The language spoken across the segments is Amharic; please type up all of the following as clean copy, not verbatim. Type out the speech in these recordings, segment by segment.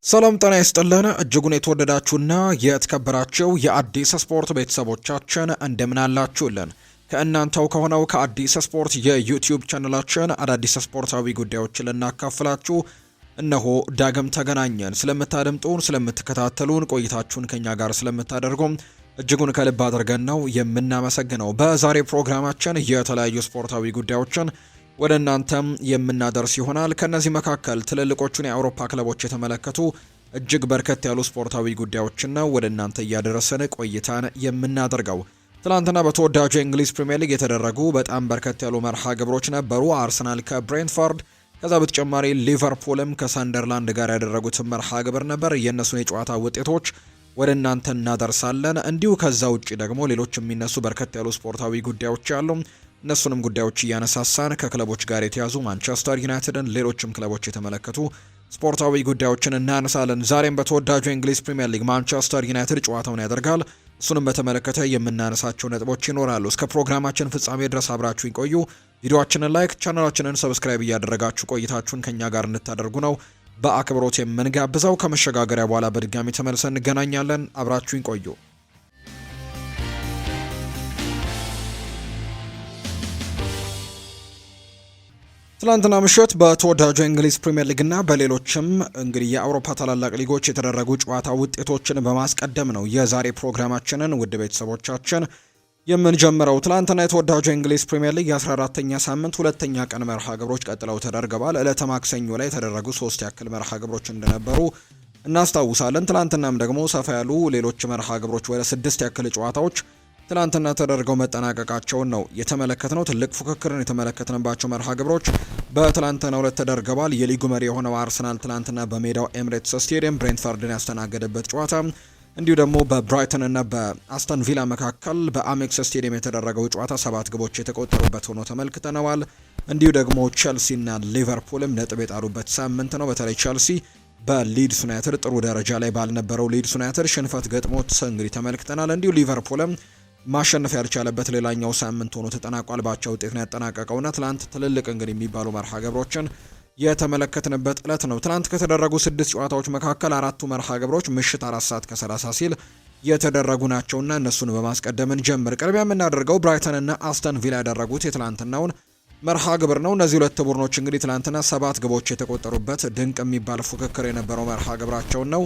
ሰላም ጤና ይስጥልን እጅጉን የተወደዳችሁና የተከበራችሁ የአዲስ ስፖርት ቤተሰቦቻችን እንደምን አላችሁልን? ከእናንተው ከሆነው ከአዲስ ስፖርት የዩቲዩብ ቻናላችን አዳዲስ ስፖርታዊ ጉዳዮችን ልናካፍላችሁ እነሆ ዳግም ተገናኘን። ስለምታደምጡን፣ ስለምትከታተሉን፣ ቆይታችሁን ከኛ ጋር ስለምታደርጉም እጅጉን ከልብ አድርገን ነው የምናመሰግነው። በዛሬ ፕሮግራማችን የተለያዩ ስፖርታዊ ጉዳዮችን ወደ እናንተም የምናደርስ ይሆናል። ከነዚህ መካከል ትልልቆቹን የአውሮፓ ክለቦች የተመለከቱ እጅግ በርከት ያሉ ስፖርታዊ ጉዳዮችን ነው ወደ እናንተ እያደረሰን ቆይታን የምናደርገው። ትናንትና በተወዳጁ የእንግሊዝ ፕሪምየር ሊግ የተደረጉ በጣም በርከት ያሉ መርሃ ግብሮች ነበሩ። አርሰናል ከብሬንትፎርድ፣ ከዛ በተጨማሪ ሊቨርፑልም ከሳንደርላንድ ጋር ያደረጉት መርሃ ግብር ነበር። የእነሱን የጨዋታ ውጤቶች ወደ እናንተ እናደርሳለን። እንዲሁ ከዛ ውጪ ደግሞ ሌሎች የሚነሱ በርከት ያሉ ስፖርታዊ ጉዳዮች አሉ። እነሱንም ጉዳዮች እያነሳሳን ከክለቦች ጋር የተያዙ ማንቸስተር ዩናይትድን፣ ሌሎችም ክለቦች የተመለከቱ ስፖርታዊ ጉዳዮችን እናነሳለን። ዛሬም በተወዳጁ የእንግሊዝ ፕሪምየር ሊግ ማንቸስተር ዩናይትድ ጨዋታውን ያደርጋል። እሱንም በተመለከተ የምናነሳቸው ነጥቦች ይኖራሉ። እስከ ፕሮግራማችን ፍጻሜ ድረስ አብራችሁ ይቆዩ። ቪዲዮአችንን ላይክ፣ ቻናላችንን ሰብስክራይብ እያደረጋችሁ ቆይታችሁን ከኛ ጋር እንድታደርጉ ነው በአክብሮት የምንጋብዘው። ከመሸጋገሪያ በኋላ በድጋሚ ተመልሰን እንገናኛለን። አብራችሁ ይቆዩ። ትላንትና ምሽት በተወዳጁ የእንግሊዝ ፕሪምየር ሊግና በሌሎችም እንግዲህ የአውሮፓ ታላላቅ ሊጎች የተደረጉ ጨዋታ ውጤቶችን በማስቀደም ነው የዛሬ ፕሮግራማችንን ውድ ቤተሰቦቻችን የምንጀምረው። ትላንትና የተወዳጁ የእንግሊዝ ፕሪምየር ሊግ የ14ኛ ሳምንት ሁለተኛ ቀን መርሃ ግብሮች ቀጥለው ተደርገዋል። ዕለተ ማክሰኞ ላይ የተደረጉ 3 ያክል መርሃ ግብሮች እንደነበሩ እናስታውሳለን። ትላንትናም ደግሞ ሰፋ ያሉ ሌሎች መርሃ ግብሮች ወደ 6 ያክል ጨዋታዎች ትላንትና ተደርገው መጠናቀቃቸውን ነው የተመለከትነው። ትልቅ ፉክክርን የተመለከትንባቸው መርሃ ግብሮች በትላንትናው ዕለት ተደርገዋል። የሊጉ መሪ የሆነው አርሰናል ትላንትና በሜዳው ኤምሬትስ ስቴዲየም ብሬንትፎርድን ያስተናገደበት ጨዋታ፣ እንዲሁ ደግሞ በብራይተን እና በአስተን ቪላ መካከል በአሜክስ ስቴዲየም የተደረገው ጨዋታ 7 ግቦች የተቆጠሩበት ሆኖ ተመልክተነዋል። እንዲሁ ደግሞ ቼልሲና ሊቨርፑልም ነጥብ የጣሉበት ሳምንት ነው። በተለይ ቼልሲ በሊድስ ዩናይትድ ጥሩ ደረጃ ላይ ባልነበረው ሊድስ ዩናይትድ ሽንፈት ገጥሞት እንግዲህ ተመልክተናል። እንዲሁ ሊቨርፑልም ማሸነፍ ያልቻለበት ሌላኛው ሳምንት ሆኖ ተጠናቋል። ባቻ ውጤት ነው ያጠናቀቀውና ትላንት ትልልቅ እንግዲህ የሚባሉ መርሃ ግብሮችን የተመለከትንበት ዕለት ነው። ትላንት ከተደረጉ 6 ጨዋታዎች መካከል 4ቱ መርሃ ግብሮች ምሽት 4 ሰዓት ከ30 ሲል የተደረጉ ናቸውና እነሱን በማስቀደም እንጀምር። ቅድሚያ የምናደርገው ብራይተን እና አስተን ቪላ ያደረጉት የትላንትናውን መርሃ ግብር ነው። እነዚህ ሁለት ቡድኖች እንግዲህ ትላንትና 7 ግቦች የተቆጠሩበት ድንቅ የሚባል ፉክክር የነበረው መርሃ ግብራቸውን ነው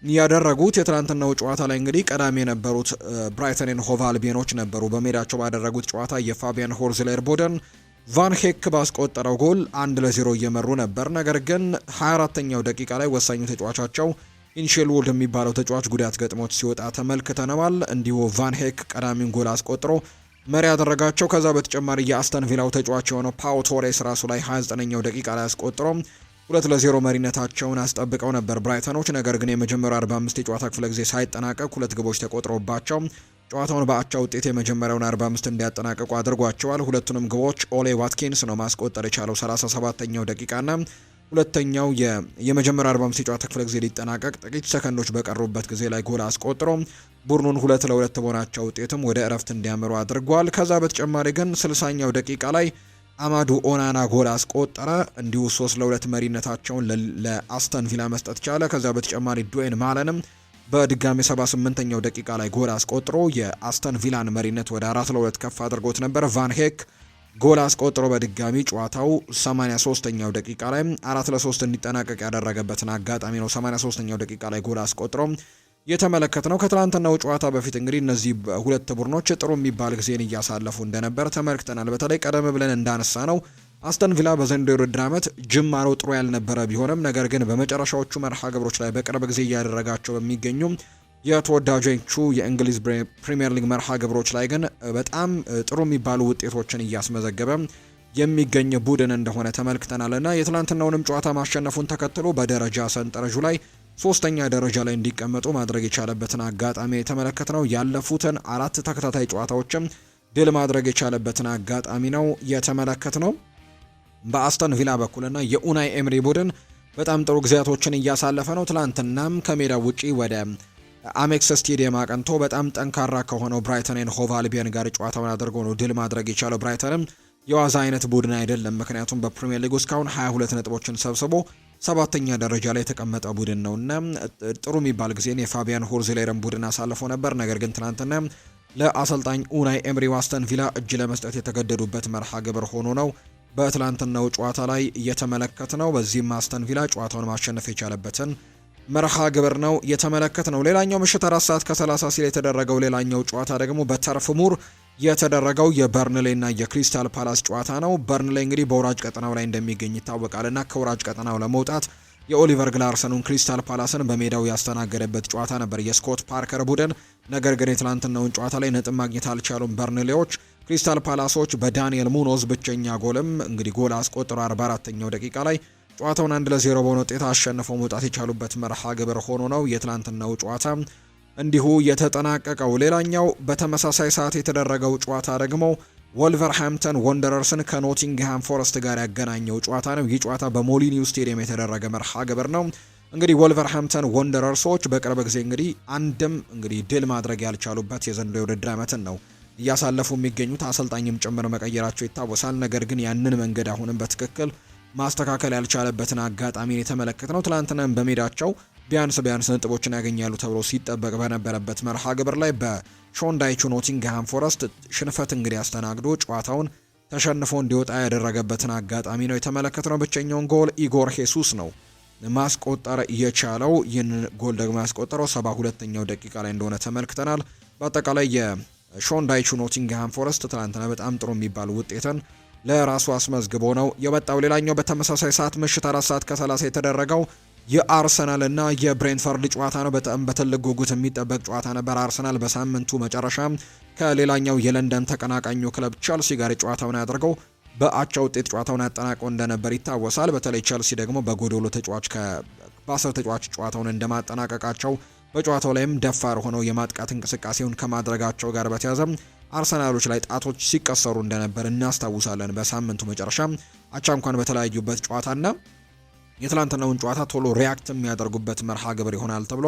ያደረጉት። የትላንትናው ጨዋታ ላይ እንግዲህ ቀዳሚ የነበሩት ብራይተንን ሆቭ አልቢዮኖች ነበሩ። በሜዳቸው ባደረጉት ጨዋታ የፋቢያን ሆርዝሌር ቡድን ቫን ሄክ ባስቆጠረው ጎል 1-0 እየመሩ ነበር። ነገር ግን 24ኛው ደቂቃ ላይ ወሳኙ ተጫዋቻቸው ኢንሼልውድ የሚባለው ተጫዋች ጉዳት ገጥሞት ሲወጣ ተመልክተነዋል። እንዲሁ ቫን ሄክ ቀዳሚውን ጎል አስቆጥሮ መሪ ያደረጋቸው። ከዛ በተጨማሪ የአስተን ቪላው ተጫዋች የሆነው ፓው ቶሬስ ራሱ ላይ 29ኛው ደቂቃ ላይ አስቆጥሮ 2-0 መሪነታቸውን አስጠብቀው ነበር ብራይተኖች። ነገር ግን የመጀመሪያው 45 የጨዋታ ክፍለ ጊዜ ሳይጠናቀቅ 2 ግቦች ተቆጥሮባቸው ጨዋታውን በአቻ ውጤት የመጀመሪያውን 45 እንዲያጠናቀቁ አድርጓቸዋል። ሁለቱንም ግቦች ኦሌ ዋትኪንስ ነው ማስቆጠር የቻለው 37ኛው ደቂቃና ሁለተኛው የመጀመሪያው 45 የጨዋታ ክፍለ ጊዜ ሊጠናቀቅ ጥቂት ሰከንዶች በቀሩበት ጊዜ ላይ ጎል አስቆጥሮ ቡድኑን 2-2 በሆናቸው ውጤትም ወደ እረፍት እንዲያመሩ አድርጓል። ከዛ በተጨማሪ ግን 60ኛው ደቂቃ ላይ አማዱ ኦናና ጎል አስቆጠረ። እንዲሁ 3-2 መሪነታቸውን ለአስተን ቪላ መስጠት ቻለ። ከዛ በተጨማሪ ዱዌን ማለንም በድጋሚ 78ኛው ደቂቃ ላይ ጎል አስቆጥሮ የአስተን ቪላን መሪነት ወደ 4-2 ከፍ አድርጎት ነበር። ቫን ሄክ ጎል አስቆጥሮ በድጋሚ ጨዋታው 83ኛው ደቂቃ ላይ 4-3 እንዲጠናቀቅ ያደረገበትን አጋጣሚ ነው 83ኛው ደቂቃ ላይ ጎል አስቆጥሮ የተመለከትነው። ከትላንትናው ጨዋታ በፊት እንግዲህ እነዚህ ሁለት ቡድኖች ጥሩ የሚባል ጊዜን እያሳለፉ እንደነበር ተመልክተናል። በተለይ ቀደም ብለን እንዳነሳ ነው አስተን ቪላ በዘንድሮው የውድድር ዓመት ጅማሮ ጥሩ ያልነበረ ቢሆንም ነገር ግን በመጨረሻዎቹ መርሃ ግብሮች ላይ በቅርብ ጊዜ እያደረጋቸው በሚገኙ የተወዳጆቹ የእንግሊዝ ፕሪምየር ሊግ መርሃ ግብሮች ላይ ግን በጣም ጥሩ የሚባሉ ውጤቶችን እያስመዘገበ የሚገኝ ቡድን እንደሆነ ተመልክተናልና የትላንትናውንም ጨዋታ ማሸነፉን ተከትሎ በደረጃ ሰንጠረዡ ላይ 3ኛ ደረጃ ላይ እንዲቀመጡ ማድረግ የቻለበትን አጋጣሚ የተመለከትነው። ያለፉትን 4 ተከታታይ ጨዋታዎችም ድል ማድረግ የቻለበትን አጋጣሚ ነው የተመለከትነው። በአስተን ቪላ በኩልና የኡናይ ኤምሪ ቡድን በጣም ጥሩ ጊዜያቶችን እያሳለፈ ነው። ትላንትናም ከሜዳው ውጪ ወደ አሜክስ ስቴዲየም አቀንቶ በጣም ጠንካራ ከሆነው ብራይተንን ሆቭ አልቢዮን ጋር ጨዋታውን አድርጎ ነው ድል ማድረግ የቻለው። ብራይተንም የዋዛ አይነት ቡድን አይደለም። ምክንያቱም በፕሪሚየር ሊግ እስካሁን 22 ነጥቦችን ሰብስቦ 7ኛ ደረጃ ላይ የተቀመጠ ቡድን ነውና ጥሩ የሚባል ጊዜን የፋቢያን ሆርዝሌርን ቡድን አሳልፎ ነበር። ነገር ግን ትናንትና ለአሰልጣኝ ኡናይ ኤምሪ አስተን ቪላ እጅ ለመስጠት የተገደዱበት መርሃ ግብር ሆኖ ነው በትላንትናው ጨዋታ ላይ የተመለከትነው። በዚህም አስተን ቪላ ጨዋታውን ማሸነፍ የቻለበትን መርሃ ግብር ነው የተመለከትነው። ሌላኛው ምሽት 4:30 ሲል የተደረገው ሌላኛው ጨዋታ ደግሞ በተርፍ ሙር የተደረገው የበርንሌና የክሪስታል ፓላስ ጨዋታ ነው። በርንሌ እንግዲህ በወራጅ ቀጠናው ላይ እንደሚገኝ ይታወቃልና ከወራጅ ቀጠናው ለመውጣት የኦሊቨር ግላርሰኑን ክሪስታል ፓላስን በሜዳው ያስተናገደበት ጨዋታ ነበር የስኮት ፓርከር ቡድን። ነገር ግን የትላንትናውን ጨዋታ ላይ ነጥብ ማግኘት አልቻሉም በርንሌዎች። ክሪስታል ፓላሶች በዳንኤል ሙኖዝ ብቸኛ ጎልም እንግዲህ ጎል አስቆጥሮ 44ኛው ደቂቃ ላይ ጨዋታውን 1-0 በሆነ ውጤት አሸንፈው መውጣት የቻሉበት መርሃ ግብር ሆኖ ነው የትላንትናው ጨዋታ እንዲሁ የተጠናቀቀው። ሌላኛው በተመሳሳይ ሰዓት የተደረገው ጨዋታ ደግሞ ወልቨርሃምፕተን ወንደረርስን ከኖቲንግሃም ፎረስት ጋር ያገናኘው ጨዋታ ነው። ይህ ጨዋታ በሞሊኒው ስቴዲየም የተደረገ መርሃ ግብር ነው። እንግዲህ ወልቨርሃምፕተን ወንደረርሶች በቅርብ ጊዜ እንግዲህ አንድም እንግዲህ ድል ማድረግ ያልቻሉበት የዘንድሮው የውድድር ዓመትን ነው እያሳለፉ የሚገኙት። አሰልጣኝም ጭምር መቀየራቸው ይታወሳል። ነገር ግን ያንን መንገድ አሁንም በትክክል ማስተካከል ያልቻለበትን አጋጣሚ የተመለከትነው። ትላንትናም በሜዳቸው ቢያንስ ነጥቦችን ያገኛሉ ተብሎ ሲጠበቅ በነበረበት መርሃ ግብር ላይ በሾንዳይቹ ኖቲንግሃም ፎረስት ሽንፈት እንግዲህ አስተናግዶ ጨዋታውን ተሸንፎ እንዲወጣ ያደረገበትን አጋጣሚ ነው የተመለከትነው። ብቸኛውን ጎል ኢጎር ሄሱስ ነው ማስቆጠር የቻለው። ይህን ጎል ደግሞ ያስቆጠረው 72ኛው ደቂቃ ላይ እንደሆነ ተመልክተናል። በአጠቃላይ የሾንዳይቹ ኖቲንግሃም ፎረስት ትላንትና በጣም ጥሩ የሚባል ውጤትን ለራሱ አስመዝግቦ ነው የወጣው። ሌላኛው በተመሳሳይ ሰዓት ምሽት 4:30 የተደረገው የአርሰናል እና የብሬንትፈርድ ጨዋታ ነው። በጣም በትልቅ ጉጉት የሚጠበቅ ጨዋታ ነበር። አርሰናል በሳምንቱ መጨረሻ ከሌላኛው የለንደን ተቀናቃኙ ክለብ ቸልሲ ጋር ጨዋታውን ያደርገው በአቻ ውጤት ጨዋታውን ያጠናቀው እንደነበር ይታወሳል። በተለይ ቸልሲ ደግሞ በጎዶሎ ተጫዋች በ10 ተጫዋች ጨዋታውን እንደማጠናቀቃቸው በጨዋታው ላይም ደፋር ሆነው የማጥቃት እንቅስቃሴውን ከማድረጋቸው ጋር በተያያዘ አርሰናሎች ላይ ጣቶች ሲቀሰሩ እንደነበር እናስታውሳለን። በሳምንቱ መጨረሻ አቻ እንኳን በተለያዩበት ጨዋታና የትላንትናውን ጨዋታ ቶሎ ሪያክት የሚያደርጉበት መርሃ ግብር ይሆናል ተብሎ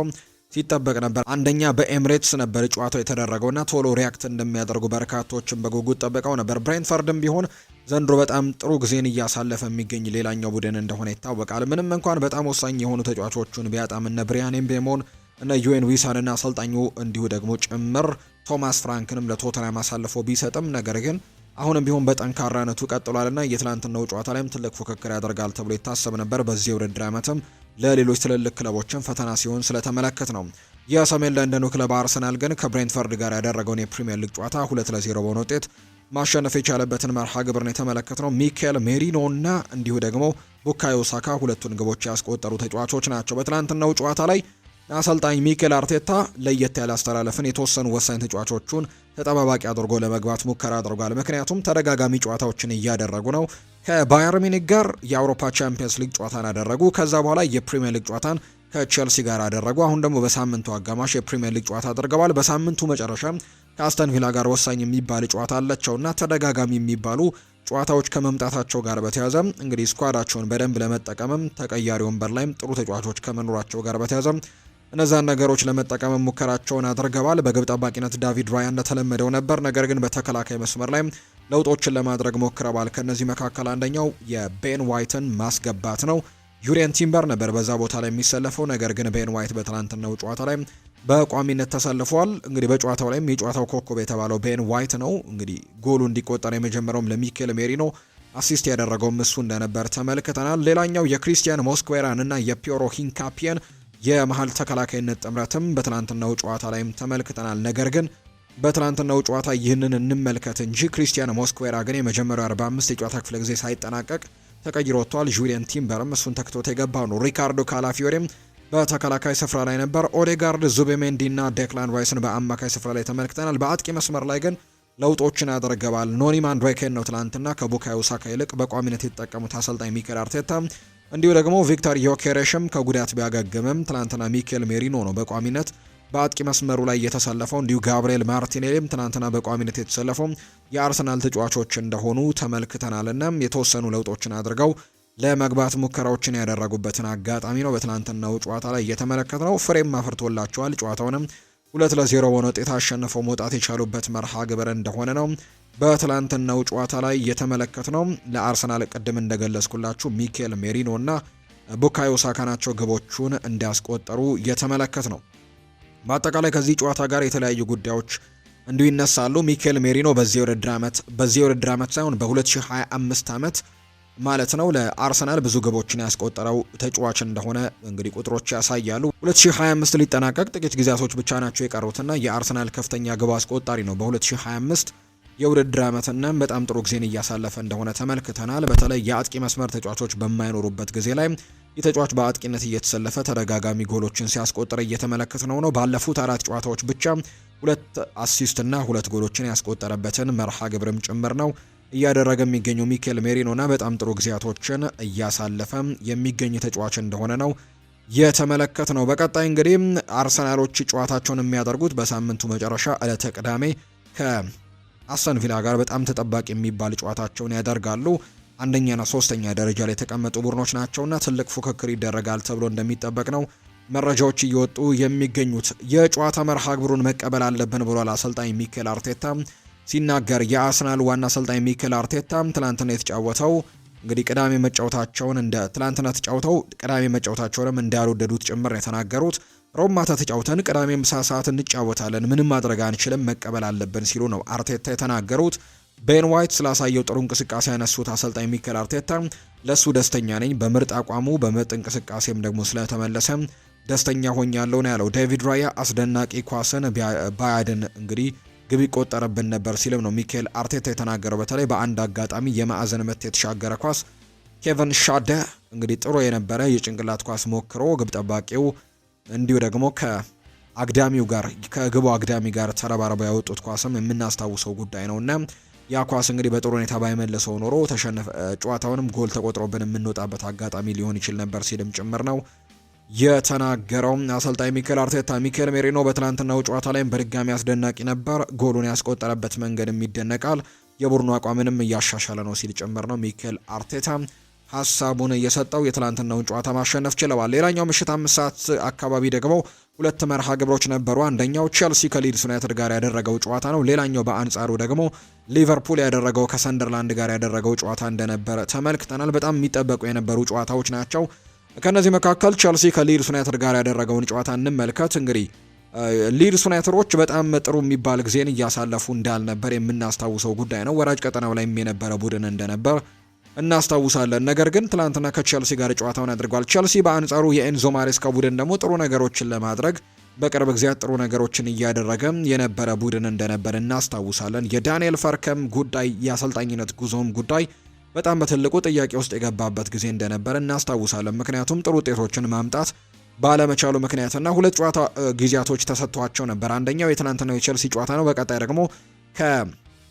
ሲጠበቅ ነበር። አንደኛ በኤምሬትስ ነበር ጨዋታው የተደረገውና ቶሎ ሪያክት እንደሚያደርጉ በርካቶችን በጉጉት ጠብቀው ነበር። ብሬንትፈርድም ቢሆን ዘንድሮ በጣም ጥሩ ጊዜን እያሳለፈ የሚገኝ ሌላኛው ቡድን እንደሆነ ይታወቃል። ምንም እንኳን በጣም ወሳኝ የሆኑ ተጫዋቾቹን ቢያጣም እነ ብሪያን ኤምቤሞን እና ዩኤን ዊሳንና አሰልጣኙ እንዲሁ ደግሞ ጭምር ቶማስ ፍራንክንም ለቶተንሃም አሳልፎ ቢሰጥም ነገር ግን አሁንም ቢሆን በጠንካራነቱ ቀጥሏልና የትላንትናው ጨዋታ ላይም ትልቅ ፉክክር ያደርጋል ተብሎ ይታሰብ ነበር። በዚህ የውድድር ዓመትም ለሌሎች ትልልቅ ክለቦችም ፈተና ሲሆን ስለተመለከት ነው። የሰሜን ለንደኑ ክለብ አርሰናል ግን ከብሬንትፈርድ ጋር ያደረገውን የፕሪሚየር ሊግ ጨዋታ 2-0 በሆነ ውጤት ማሸነፍ የቻለበትን መርሃ ግብር ነው የተመለከትነው። ሚኬል ሜሪኖ እና እንዲሁ ደግሞ ቡካዮ ሳካ ሁለቱን ግቦች ያስቆጠሩ ተጫዋቾች ናቸው። በትላንትናው ጨዋታ ላይ አሰልጣኝ ሚኬል አርቴታ ለየት ያለ አስተላለፍን የተወሰኑ ወሳኝ ተጫዋቾቹን ተጠባባቂ አድርጎ ለመግባት ሙከራ አድርጓል። ምክንያቱም ተደጋጋሚ ጨዋታዎችን እያደረጉ ነው። ከባየር ሚኒክ ጋር የአውሮፓ ቻምፒየንስ ሊግ ጨዋታን አደረጉ። ከዛ በኋላ የፕሪሚየር ሊግ ጨዋታን ከቼልሲ ጋር አደረጉ። አሁን ደግሞ በሳምንቱ አጋማሽ የፕሪሚየር ሊግ ጨዋታ አድርገዋል። በሳምንቱ መጨረሻ ከአስተን ቪላ ጋር ወሳኝ የሚባል ጨዋታ አላቸውና ተደጋጋሚ የሚባሉ ጨዋታዎች ከመምጣታቸው ጋር በተያያዘ እንግዲህ ስኳዳቸውን በደንብ ለመጠቀምም ተቀያሪ ወንበር ላይም ጥሩ ተጫዋቾች ከመኖራቸው ጋር በተያያዘ እነዛን ነገሮች ለመጠቀም ሙከራቸውን አድርገዋል። በግብ ጠባቂነት ዳቪድ ራያ እንደተለመደው ነበር። ነገር ግን በተከላካይ መስመር ላይ ለውጦችን ለማድረግ ሞክረዋል። ከነዚህ መካከል አንደኛው የቤን ዋይትን ማስገባት ነው። ዩሪየን ቲምበር ነበር በዛ ቦታ ላይ የሚሰለፈው። ነገር ግን ቤን ዋይት በትናንትናው ጨዋታ ላይ በቋሚነት ተሰልፏል። እንግዲህ በጨዋታው ላይም የጨዋታው ኮከብ የተባለው ቤን ዋይት ነው። እንግዲህ ጎሉ እንዲቆጠር የመጀመሪያውም ለሚኬል ሜሪኖ አሲስት ያደረገውም እሱ እንደነበር ተመልክተናል። ሌላኛው የክሪስቲያን ሞስኩዌራን እና የፒዮሮ ሂንካፒየን የመሀል ተከላካይነት ጥምረትም በትናንትናው ጨዋታ ላይም ተመልክተናል። ነገር ግን በትናንትናው ጨዋታ ይህንን እንመልከት እንጂ ክሪስቲያን ሞስኩዌራ ግን የመጀመሪያው 45 የጨዋታ ክፍለ ጊዜ ሳይጠናቀቅ ተቀይሮ ወጥቷል። ጁሊየን ቲምበርም እሱን ተክቶት የገባው ነው። ሪካርዶ ካላፊዮሪም በተከላካይ ስፍራ ላይ ነበር። ኦዴጋርድ፣ ዙቤሜንዲ እና ዴክላን ራይስን በአማካይ ስፍራ ላይ ተመልክተናል። በአጥቂ መስመር ላይ ግን ለውጦችን ያደርገዋል። ኖኒ ማንድዌኬን ነው ትናንትና ከቡካዮ ሳካ ይልቅ በቋሚነት የተጠቀሙት አሰልጣኝ ሚኬል አርቴታ። እንዲሁ ደግሞ ቪክተር ዮኬሬሽም ከጉዳት ቢያገግምም ትናንትና ሚኬል ሜሪኖ ነው በቋሚነት በአጥቂ መስመሩ ላይ የተሰለፈው። እንዲሁ ጋብሪኤል ማርቲኔሊም ትናንትና በቋሚነት የተሰለፈው የአርሰናል ተጫዋቾች እንደሆኑ ተመልክተናልና የተወሰኑ ለውጦችን አድርገው ለመግባት ሙከራዎችን ያደረጉበትን አጋጣሚ ነው በትናንትናው ጨዋታ ላይ እየተመለከትነው። ፍሬም አፍርቶላቸዋል። ጨዋታውንም 2-0 በሆነ ውጤት አሸንፈው መውጣት የቻሉበት መርሃ ግብር እንደሆነ ነው በትላንትናው ጨዋታ ላይ የተመለከትነው። ለአርሰናል ቅድም እንደገለጽኩላችሁ ሚኬል ሜሪኖ እና ቡካዮ ሳካ ናቸው ግቦቹን እንዲያስቆጠሩ የተመለከት ነው። በአጠቃላይ ከዚህ ጨዋታ ጋር የተለያዩ ጉዳዮች እንዲሁ ይነሳሉ። ሚኬል ሜሪኖ በዚህ የውድድር ዓመት ሳይሆን በ2025 ዓመት ማለት ነው ለአርሰናል ብዙ ግቦችን ያስቆጠረው ተጫዋች እንደሆነ እንግዲህ ቁጥሮች ያሳያሉ። 2025 ሊጠናቀቅ ጥቂት ጊዜያቶች ብቻ ናቸው የቀሩትና የአርሰናል ከፍተኛ ግብ አስቆጣሪ ነው በ2025 የውድድር ዓመትና በጣም ጥሩ ጊዜን እያሳለፈ እንደሆነ ተመልክተናል። በተለይ የአጥቂ መስመር ተጫዋቾች በማይኖሩበት ጊዜ ላይ የተጫዋች በአጥቂነት እየተሰለፈ ተደጋጋሚ ጎሎችን ሲያስቆጥር እየተመለከትነው ነው። ባለፉት 4 ጨዋታዎች ብቻ 2 አሲስት እና 2 ጎሎችን ያስቆጠረበትን መርሃ ግብርም ጭምር ነው እያደረገ የሚገኘው ሚኬል ሜሪኖና በጣም ጥሩ ጊዜያቶችን እያሳለፈ የሚገኝ ተጫዋች እንደሆነ ነው የተመለከትነው። በቀጣይ እንግዲህ አርሰናሎች ጨዋታቸውን የሚያደርጉት በሳምንቱ መጨረሻ ዕለተ ቅዳሜ ከአስተን ቪላ ጋር በጣም ተጠባቂ የሚባል ጨዋታቸውን ያደርጋሉ። አንደኛና 3ኛ ደረጃ ላይ የተቀመጡ ቡድኖች ናቸውና ትልቅ ፉክክር ይደረጋል ተብሎ እንደሚጠበቅ ነው መረጃዎች እየወጡ የሚገኙት። የጨዋታ መርሃ ግብሩን መቀበል አለብን ብሏል አሰልጣኝ ሚኬል አርቴታ ሲናገር። የአርሰናል ዋና አሰልጣኝ ሚኬል አርቴታ ትላንትና የተጫወተው እንግዲህ ቅዳሜ መጫወታቸውንም እንዳልወደዱት ጭምር የተናገሩት። ሮብ ማታ ተጫውተን ቅዳሜ ምሳ ሰዓት እንጫወታለን፣ ምንም ማድረግ አንችልም፣ መቀበል አለብን ሲሉ ነው አርቴታ የተናገሩት። ቤን ዋይት ስላሳየው ጥሩ እንቅስቃሴ ያነሱት አሰልጣኝ ሚኬል አርቴታ ለሱ ደስተኛ ነኝ፣ በምርጥ አቋሙ በምርጥ እንቅስቃሴም ደግሞ ስለተመለሰ ደስተኛ ሆኛለሁ ነው ያለው። ዴቪድ ራያ አስደናቂ ኳስን ባያድን እንግዲህ ግብ ይቆጠርብን ነበር ሲልም ነው ሚኬል አርቴታ የተናገረው። በተለይ በአንድ አጋጣሚ የማዕዘን ምት የተሻገረ ኳስ ኬቨን ሻደ እንግዲህ ጥሩ የነበረ የጭንቅላት ኳስ ሞክሮ ግብ ጠባቂው እንዲሁ ደግሞ ከግቡ አግዳሚ ጋር ተረባርበው ያወጡት ኳስም የምናስታውሰው ጉዳይ ነውና ያ ኳስ እንግዲህ በጥሩ ሁኔታ ባይመልሰው ኖሮ ጨዋታውንም ጎል ተቆጥሮብን የምንወጣበት አጋጣሚ ሊሆን ይችል ነበር ሲልም ጭምር ነው የተናገረው አሰልጣኝ ሚኬል አርቴታ። ሚኬል ሜሪኖ በትናንትናው ጨዋታ ላይም በድጋሚ አስደናቂ ነበር፣ ጎሉን ያስቆጠረበት መንገድም ይደነቃል፣ የቡድኑ አቋምንም እያሻሻለ ነው ሲል ጭምር ነው ሚኬል አርቴታ ሀሳቡን እየሰጠው። የትላንትናውን ጨዋታ ማሸነፍ ችለዋል። ሌላኛው ምሽት 5 ሰዓት አካባቢ ደግሞ 2 መርሃ ግብሮች ነበሩ። አንደኛው ቼልሲ ከሊድስ ዩናይትድ ጋር ያደረገው ጨዋታ ነው። ሌላኛው በአንጻሩ ደግሞ ሊቨርፑል ያደረገው ከሰንደርላንድ ጋር ያደረገው ጨዋታ እንደነበረ ተመልክተናል። በጣም የሚጠበቁ የነበሩ ጨዋታዎች ናቸው። ከነዚህ መካከል ቼልሲ ከሊድስ ዩናይትድ ጋር ያደረገውን ጨዋታ እንመልከት። እንግዲህ ሊድስ ዩናይትዶች በጣም ጥሩ የሚባል ጊዜን እያሳለፉ እንዳልነበር የምናስታውሰው ጉዳይ ነው። ወራጅ ቀጠናው ላይ የነበረ ቡድን እንደነበር እናስታውሳለን። ነገር ግን ትላንትና ከቼልሲ ጋር ጨዋታውን አድርጓል። ቼልሲ በአንጻሩ የኤንዞ ማሬስካ ቡድን ደግሞ ጥሩ ነገሮችን ለማድረግ በቅርብ ጊዜያት ጥሩ ነገሮችን እያደረገ የነበረ ቡድን እንደነበር እናስታውሳለን። የዳንኤል ፈርከም ጉዳይ የአሰልጣኝነት ጉዞም ጉዳይ በጣም በትልቁ ጥያቄ ውስጥ የገባበት ጊዜ እንደነበር እናስታውሳለን። ምክንያቱም ጥሩ ውጤቶችን ማምጣት ባለመቻሉ ምክንያትና 2 ጨዋታ ጊዜያቶች ተሰጥቷቸው ነበር። አንደኛው የትናንትናው የቼልሲ ጨዋታ ነው። በቀጣይ ደግሞ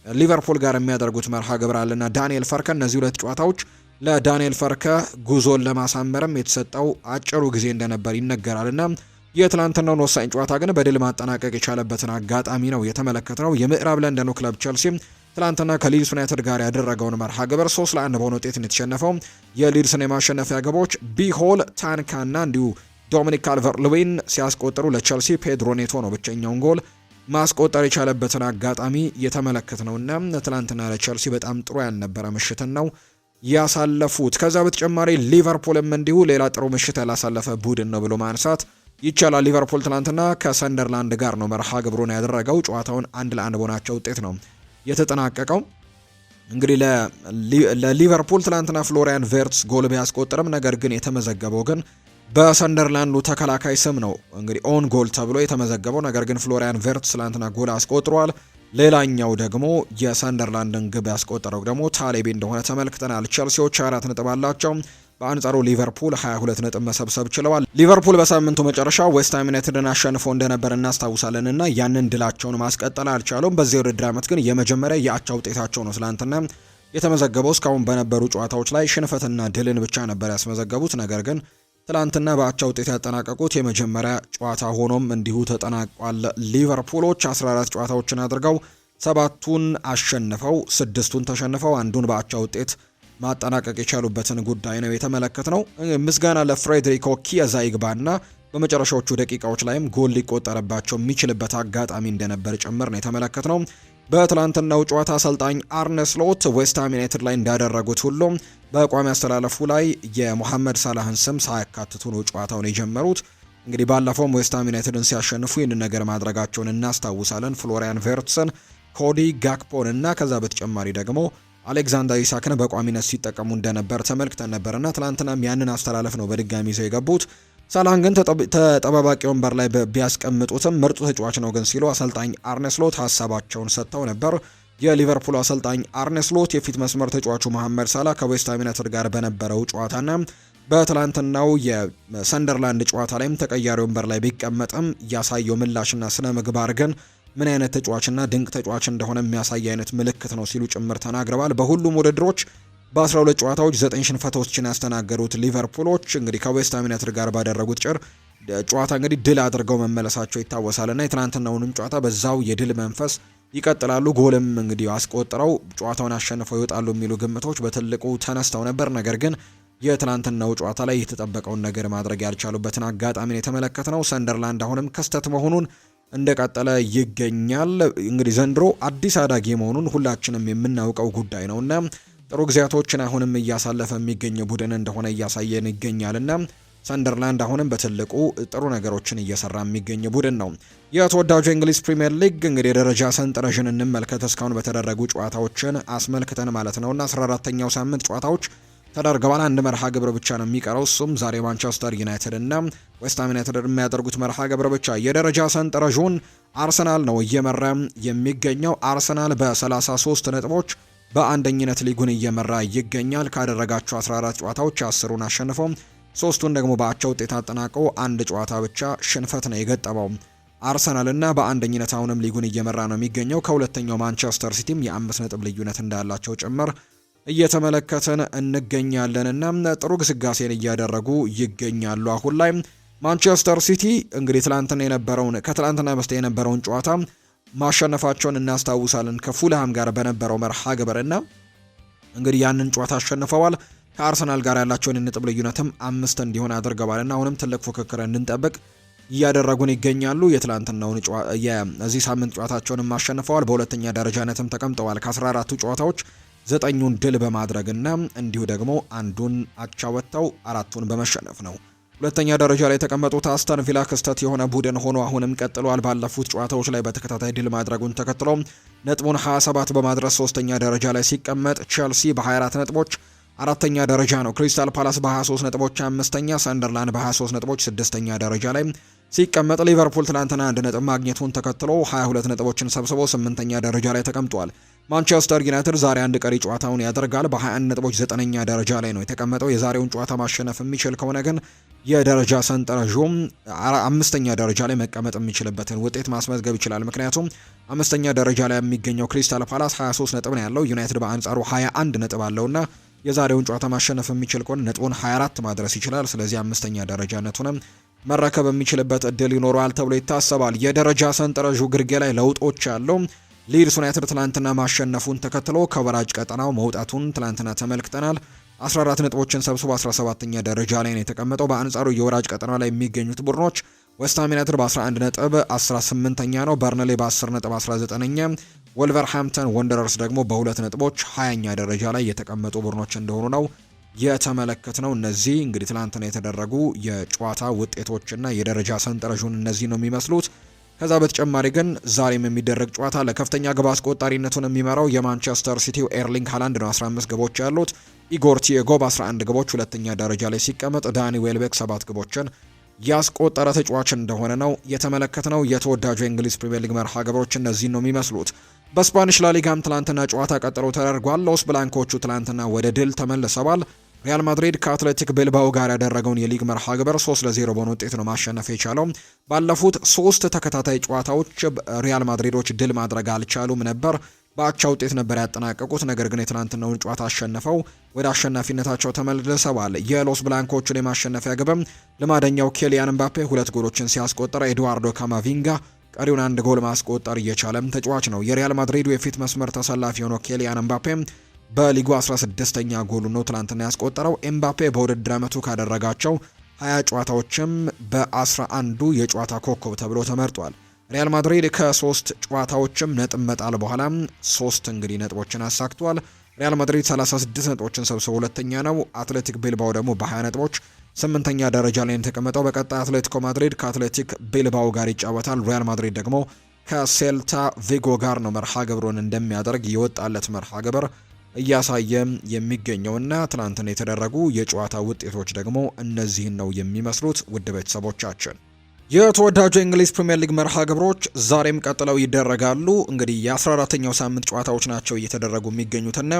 ሊቨርፑል ጋር የሚያደርጉት መርሃ ግብር አለና ዳንኤል ፈርከ እነዚህ 2 ጨዋታዎች ለዳንኤል ፈርከ ጉዞን ለማሳመርም የተሰጠው አጭሩ ጊዜ እንደነበር ይነገራልና የትላንትናውን ወሳኝ ጨዋታ ግን በድል ማጠናቀቅ የቻለበትን አጋጣሚ ነው የተመለከትነው። የምዕራብ ለንደኑ ክለብ ቼልሲ ትላንትና ከሊድስ ዩናይትድ ጋር ያደረገውን መርሃ ግብር 3-1 በሆነ ውጤት ነው የተሸነፈው። የሊድስን የማሸነፊያ ግቦች ቢሆል ታንካና እንዲሁ ዶሚኒክ ካልቨርት-ሉዊን ሲያስቆጥሩ ለቼልሲ ፔድሮ ኔቶ ነው ብቸኛውን ጎል ማስቆጠር የቻለበትን አጋጣሚ የተመለከትነውና ትላንትና ለቼልሲ በጣም ጥሩ ያልነበረ ምሽትን ነው ያሳለፉት። ከዛ በተጨማሪ ሊቨርፑልም እንዲሁ ሌላ ጥሩ ምሽት ያላሳለፈ ቡድን ነው ብሎ ማንሳት ይቻላል። ሊቨርፑል ትላንትና ከሰንደርላንድ ጋር ነው መርሃ ግብሩን ያደረገው። ጨዋታውን 1-1 በሆናቸው ውጤት ነው የተጠናቀቀው። እንግዲህ ለሊቨርፑል ትላንትና ፍሎሪያን ቬርትስ ጎል ቢያስቆጥርም ነገር ግን የተመዘገበው ግን በሰንደርላንዱ ተከላካይ ስም ነው እንግዲህ ኦን ጎል ተብሎ የተመዘገበው። ነገር ግን ፍሎሪያን ቬርትስ ትላንትና ጎል አስቆጥሯል። ሌላኛው ደግሞ የሰንደርላንድን ግብ ያስቆጠረው ደግሞ ታሌቢ እንደሆነ ተመልክተናል። ቼልሲዎች 4 ነጥብ አላቸው። በአንጻሩ ሊቨርፑል 22 ነጥብ መሰብሰብ ችለዋል። ሊቨርፑል በሳምንቱ መጨረሻ ዌስትሃም ዩናይትድን አሸንፎ እንደነበር እናስታውሳለን እና ያንን ድላቸውን ማስቀጠል አልቻሉም። በዚህ ውድድር ዓመት ግን የመጀመሪያ የአቻ ውጤታቸው ነው ትላንትና የተመዘገበው። እስካሁን በነበሩ ጨዋታዎች ላይ ሽንፈትና ድልን ብቻ ነበር ያስመዘገቡት። ነገር ግን ትላንትና በአቻ ውጤት ያጠናቀቁት የመጀመሪያ ጨዋታ ሆኖም እንዲሁ ተጠናቋል። ሊቨርፑሎች 14 ጨዋታዎችን አድርገው 7ቱን አሸንፈው 6ቱን ተሸንፈው አንዱን በአቻ ውጤት ማጠናቀቅ የቻሉበትን ጉዳይ ነው የተመለከትነው። ምስጋና ለፍሬድሪኮ ኪየዛ ይግባና በመጨረሻዎቹ ደቂቃዎች ላይም ጎል ሊቆጠርባቸው የሚችልበት አጋጣሚ እንደነበር ጭምር ነው የተመለከትነው። በትላንትናው ጨዋታ አሰልጣኝ አርነ ስሎት ዌስትሃም ዩናይትድ ላይ እንዳደረጉት ሁሉ በቋሚ አስተላለፉ ላይ የሞሐመድ ሳላህን ስም ሳያካትቱ ነው ጨዋታውን የጀመሩት። እንግዲህ ባለፈውም ዌስትሃም ዩናይትድን ሲያሸንፉ ይህንን ነገር ማድረጋቸውን እናስታውሳለን። ፍሎሪያን ቨርትስን፣ ኮዲ ጋክፖን እና ከዛ በተጨማሪ ደግሞ አሌክዛንደር ኢሳክን በቋሚነት ሲጠቀሙ እንደነበር ተመልክተን ነበርና ትላንትናም ያንን አስተላለፍ ነው በድጋሚ ይዘው የገቡት። ሳላህን ግን ተጠባባቂ ወንበር ላይ ቢያስቀምጡትም ምርጡ ተጫዋች ነው ግን ሲሉ አሰልጣኝ አርነ ስሎት ሀሳባቸውን ሰጥተው ነበር። የሊቨርፑል አሰልጣኝ አርነ ስሎት የፊት መስመር ተጫዋቹ መሐመድ ሳላህ ከዌስትሃም ዩናይትድ ጋር በነበረው ጨዋታና በትላንትናው የሰንደርላንድ ጨዋታ ላይም ተቀያሪ ወንበር ላይ ቢቀመጥም ያሳየው ምላሽና ስነ ምግባር ግን ምን አይነት ተጫዋችና ድንቅ ተጫዋች እንደሆነ የሚያሳይ አይነት ምልክት ነው ሲሉ ጭምር ተናግረዋል። በሁሉም ውድድሮች በ12 ጨዋታዎች 9 ሽንፈቶችን ያስተናገዱት ሊቨርፑሎች እንግዲህ ከዌስትሃም ዩናይትድ ጋር ባደረጉት ጨዋታ እንግዲህ ድል አድርገው መመለሳቸው ይታወሳልና የትናንትናውንም ጨዋታ በዛው የድል መንፈስ ይቀጥላሉ። ጎልም እንግዲህ አስቆጥረው ጨዋታውን አሸንፈው ይወጣሉ የሚሉ ግምቶች በትልቁ ተነስተው ነበር። ነገር ግን የትናንትናው ጨዋታ ላይ የተጠበቀውን ነገር ማድረግ ያልቻሉበትን አጋጣሚን የተመለከትነው። ሰንደርላንድ አሁንም ክስተት መሆኑን እንደቀጠለ ይገኛል። እንግዲህ ዘንድሮ አዲስ አዳጊ መሆኑን ሁላችንም የምናውቀው ጉዳይ ነውና ጥሩ ጊዜያቶችን አሁንም እያሳለፈ የሚገኝ ቡድን እንደሆነ እያሳየን ይገኛልና ሰንደርላንድ አሁንም በትልቁ ጥሩ ነገሮችን እየሰራ የሚገኝ ቡድን ነው። የተወዳጁ የእንግሊዝ ፕሪምየር ሊግ እንግዲህ የደረጃ ሰንጠረዥን እንመልከት። እስካሁን በተደረጉ ጨዋታዎችን አስመልክተን ማለት ነውና 14ኛው ሳምንት ጨዋታዎች ተደርገዋል። አንድ መርሃ ግብር ብቻ ነው የሚቀረው። እሱም ዛሬ ማንቸስተር ዩናይትድ እና ዌስትሃም ዩናይትድ የሚያደርጉት መርሃ ግብር ብቻ። የደረጃ ሰንጠረዡን አርሰናል ነው እየመራ የሚገኘው። አርሰናል በ33 ነጥቦች በአንደኝነት ሊጉን እየመራ ይገኛል። ካደረጋቸው 14 ጨዋታዎች 10ሩን አሸንፎ 3ቱን ደግሞ በአቻ ውጤት አጠናቀው አንድ ጨዋታ ብቻ ሽንፈት ነው የገጠመው አርሰናል እና በአንደኝነት አሁንም ሊጉን እየመራ ነው የሚገኘው። ከሁለተኛው ማንቸስተር ሲቲም የ5 ነጥብ ልዩነት እንዳላቸው ጭምር እየተመለከትን እንገኛለንና ጥሩ ግስጋሴን እያደረጉ ይገኛሉ። አሁን ላይ ማንቸስተር ሲቲ እንግዲህ ከትላንትና በስቲያ የነበረውን ጨዋታ ማሸነፋቸውን እናስታውሳለን። ከፉልሃም ጋር በነበረው መርሃ ግብርና እንግዲህ ያንን ጨዋታ አሸንፈዋል። ከአርሰናል ጋር ያላቸውን የነጥብ ልዩነትም 5 እንዲሆን አድርገዋልና አሁንም ትልቅ ፉክክር እንድንጠብቅ እያደረጉን ይገኛሉ። የትላንትናውን የዚህ ሳምንት ጨዋታቸውንም አሸንፈዋል። በሁለተኛ ደረጃነትም ተቀምጠዋል። ከ14ቱ ጨዋታዎች 9ኙን ድል በማድረግና እንዲሁ ደግሞ አንዱን አቻ ወጥተው 4ቱን በመሸነፍ ነው ሁለተኛ ደረጃ ላይ የተቀመጡት። አስተን ቪላ ክስተት የሆነ ቡድን ሆኖ አሁንም ቀጥሏል። ባለፉት ጨዋታዎች ላይ በተከታታይ ድል ማድረጉን ተከትሎ ነጥቡን 27 በማድረስ 3ኛ ደረጃ ላይ ሲቀመጥ፣ ቼልሲ በ24 ነጥቦች 4ኛ ደረጃ ነው። ክሪስታል ፓላስ በ23 ነጥቦች 5ኛ፣ ሰንደርላንድ በ23 ነጥቦች 6ኛ ደረጃ ላይ ሲቀመጥ፣ ሊቨርፑል ትናንትና 1 ነጥብ ማግኘቱን ተከትሎ 22 ነጥቦችን ሰብስቦ 8ኛ ደረጃ ላይ ተቀምጧል። ማንቸስተር ዩናይትድ ዛሬ አንድ ቀሪ ጨዋታውን ያደርጋል። በ21 ነጥቦች 9ኛ ደረጃ ላይ ነው የተቀመጠው። የዛሬውን ጨዋታ ማሸነፍ የሚችል ከሆነ ግን የደረጃ ሰንጠረዡም 5ኛ ደረጃ ላይ መቀመጥ የሚችልበትን ውጤት ማስመዝገብ ይችላል። ምክንያቱም 5ኛ ደረጃ ላይ የሚገኘው ክሪስታል ፓላስ 23 ነጥብ ነው ያለው። ዩናይትድ በአንጻሩ 21 ነጥብ አለውና የዛሬውን ጨዋታ ማሸነፍ የሚችል ከሆነ ነጥቡን 24 ማድረስ ይችላል። ስለዚህ 5ኛ ደረጃነቱንም መረከብ የሚችልበት እድል ይኖረዋል ተብሎ ይታሰባል። የደረጃ ሰንጠረዡ ግርጌ ላይ ለውጦች ያለው ሊድስ ዩናይትድ ትላንትና ማሸነፉን ተከትሎ ከወራጅ ቀጠናው መውጣቱን ትላንትና ተመልክተናል። 14 ነጥቦችን ሰብስቦ 17ኛ ደረጃ ላይ ነው የተቀመጠው። በአንጻሩ የወራጅ ቀጠናው ላይ የሚገኙት ቡድኖች ዌስትሃም ዩናይትድ በ11 ነጥብ 18ኛ ነው። በርንሌ በ10 ነጥብ 19ኛ፣ ወልቨርሃምፕተን ወንደረርስ ደግሞ በ2 ነጥቦች 20ኛ ደረጃ ላይ የተቀመጡ ቡድኖች እንደሆኑ ነው የተመለከትነው። እነዚህ እንግዲህ ትላንትና የተደረጉ የጨዋታ ውጤቶችና የደረጃ ሰንጠረዡን እነዚህ ነው የሚመስሉት። ከዛ በተጨማሪ ግን ዛሬም የሚደረግ ጨዋታ ለከፍተኛ ግብ አስቆጣሪነቱን የሚመራው የማንቸስተር ሲቲው ኤርሊንግ ሃላንድ ነው። 15 ግቦች ያሉት። ኢጎር ቲዬጎ በ11 ግቦች ሁለተኛ ደረጃ ላይ ሲቀመጥ፣ ዳኒ ዌልቤክ 7 ግቦችን ያስቆጠረ ተጫዋች እንደሆነ ነው የተመለከትነው። የተወዳጁ የእንግሊዝ ፕሪምየር ሊግ መርሃ ግብሮች እነዚህ ነው የሚመስሉት። በስፓኒሽ ላሊጋም ትላንትና ጨዋታ ቀጥሎ ተደርጓል። ሎስ ብላንኮቹ ትላንትና ወደ ድል ተመልሰዋል። ሪያል ማድሪድ ከአትሌቲክ ቤልባኦ ጋር ያደረገውን የሊግ መርሃ ግብር 3-0 በሆነ ውጤት ነው ማሸነፍ የቻለው። ባለፉት 3 ተከታታይ ጨዋታዎች ሪያል ማድሪዶች ድል ማድረግ አልቻሉም ነበር። በአቻ ውጤት ነበር ያጠናቀቁት። ነገር ግን የትናንትናውን ጨዋታ አሸንፈው ወደ አሸናፊነታቸው ተመልሰዋል። የሎስ ብላንኮቹን የማሸነፊያ ግብም ልማደኛው ኬሊያን ምባፔ 2 ጎሎችን ሲያስቆጠረ፣ ኤድዋርዶ ካማቪንጋ ቀሪውን 1 ጎል ማስቆጠር እየቻለም ተጫዋች ነው። የሪያል ማድሪዱ የፊት መስመር ተሰላፊ የሆነው ኬሊያን ምባፔ በሊጉ 16ኛ ጎሉ ነው ትላንትና ያስቆጠረው። ኤምባፔ በውድድር ዓመቱ ካደረጋቸው 20 ጨዋታዎችም በ11ዱ የጨዋታ ኮከብ ተብሎ ተመርጧል። ሪያል ማድሪድ ከ3 ጨዋታዎችም ነጥብ መጣል በኋላ 3 እንግዲህ ነጥቦችን አሳክቷል። ሪያል ማድሪድ 36 ነጥቦችን ሰብስቦ ሁለተኛ ነው። አትሌቲክ ቢልባኦ ደግሞ በ20 ነጥቦች 8ኛ ደረጃ ላይ የተቀመጠው። በቀጣይ አትሌቲኮ ማድሪድ ከአትሌቲክ ቢልባኦ ጋር ይጫወታል። ሪያል ማድሪድ ደግሞ ከሴልታ ቪጎ ጋር ነው መርሃ ግብሩን እንደሚያደርግ የወጣለት መርሃ ግብር እያሳየ የሚገኘውና ትናንትና የተደረጉ የጨዋታ ውጤቶች ደግሞ እነዚህን ነው የሚመስሉት። ውድ ቤተሰቦቻችን የተወዳጁ የእንግሊዝ ፕሪምየር ሊግ መርሃ ግብሮች ዛሬም ቀጥለው ይደረጋሉ። እንግዲህ የ14ኛው ሳምንት ጨዋታዎች ናቸው እየተደረጉ የሚገኙትና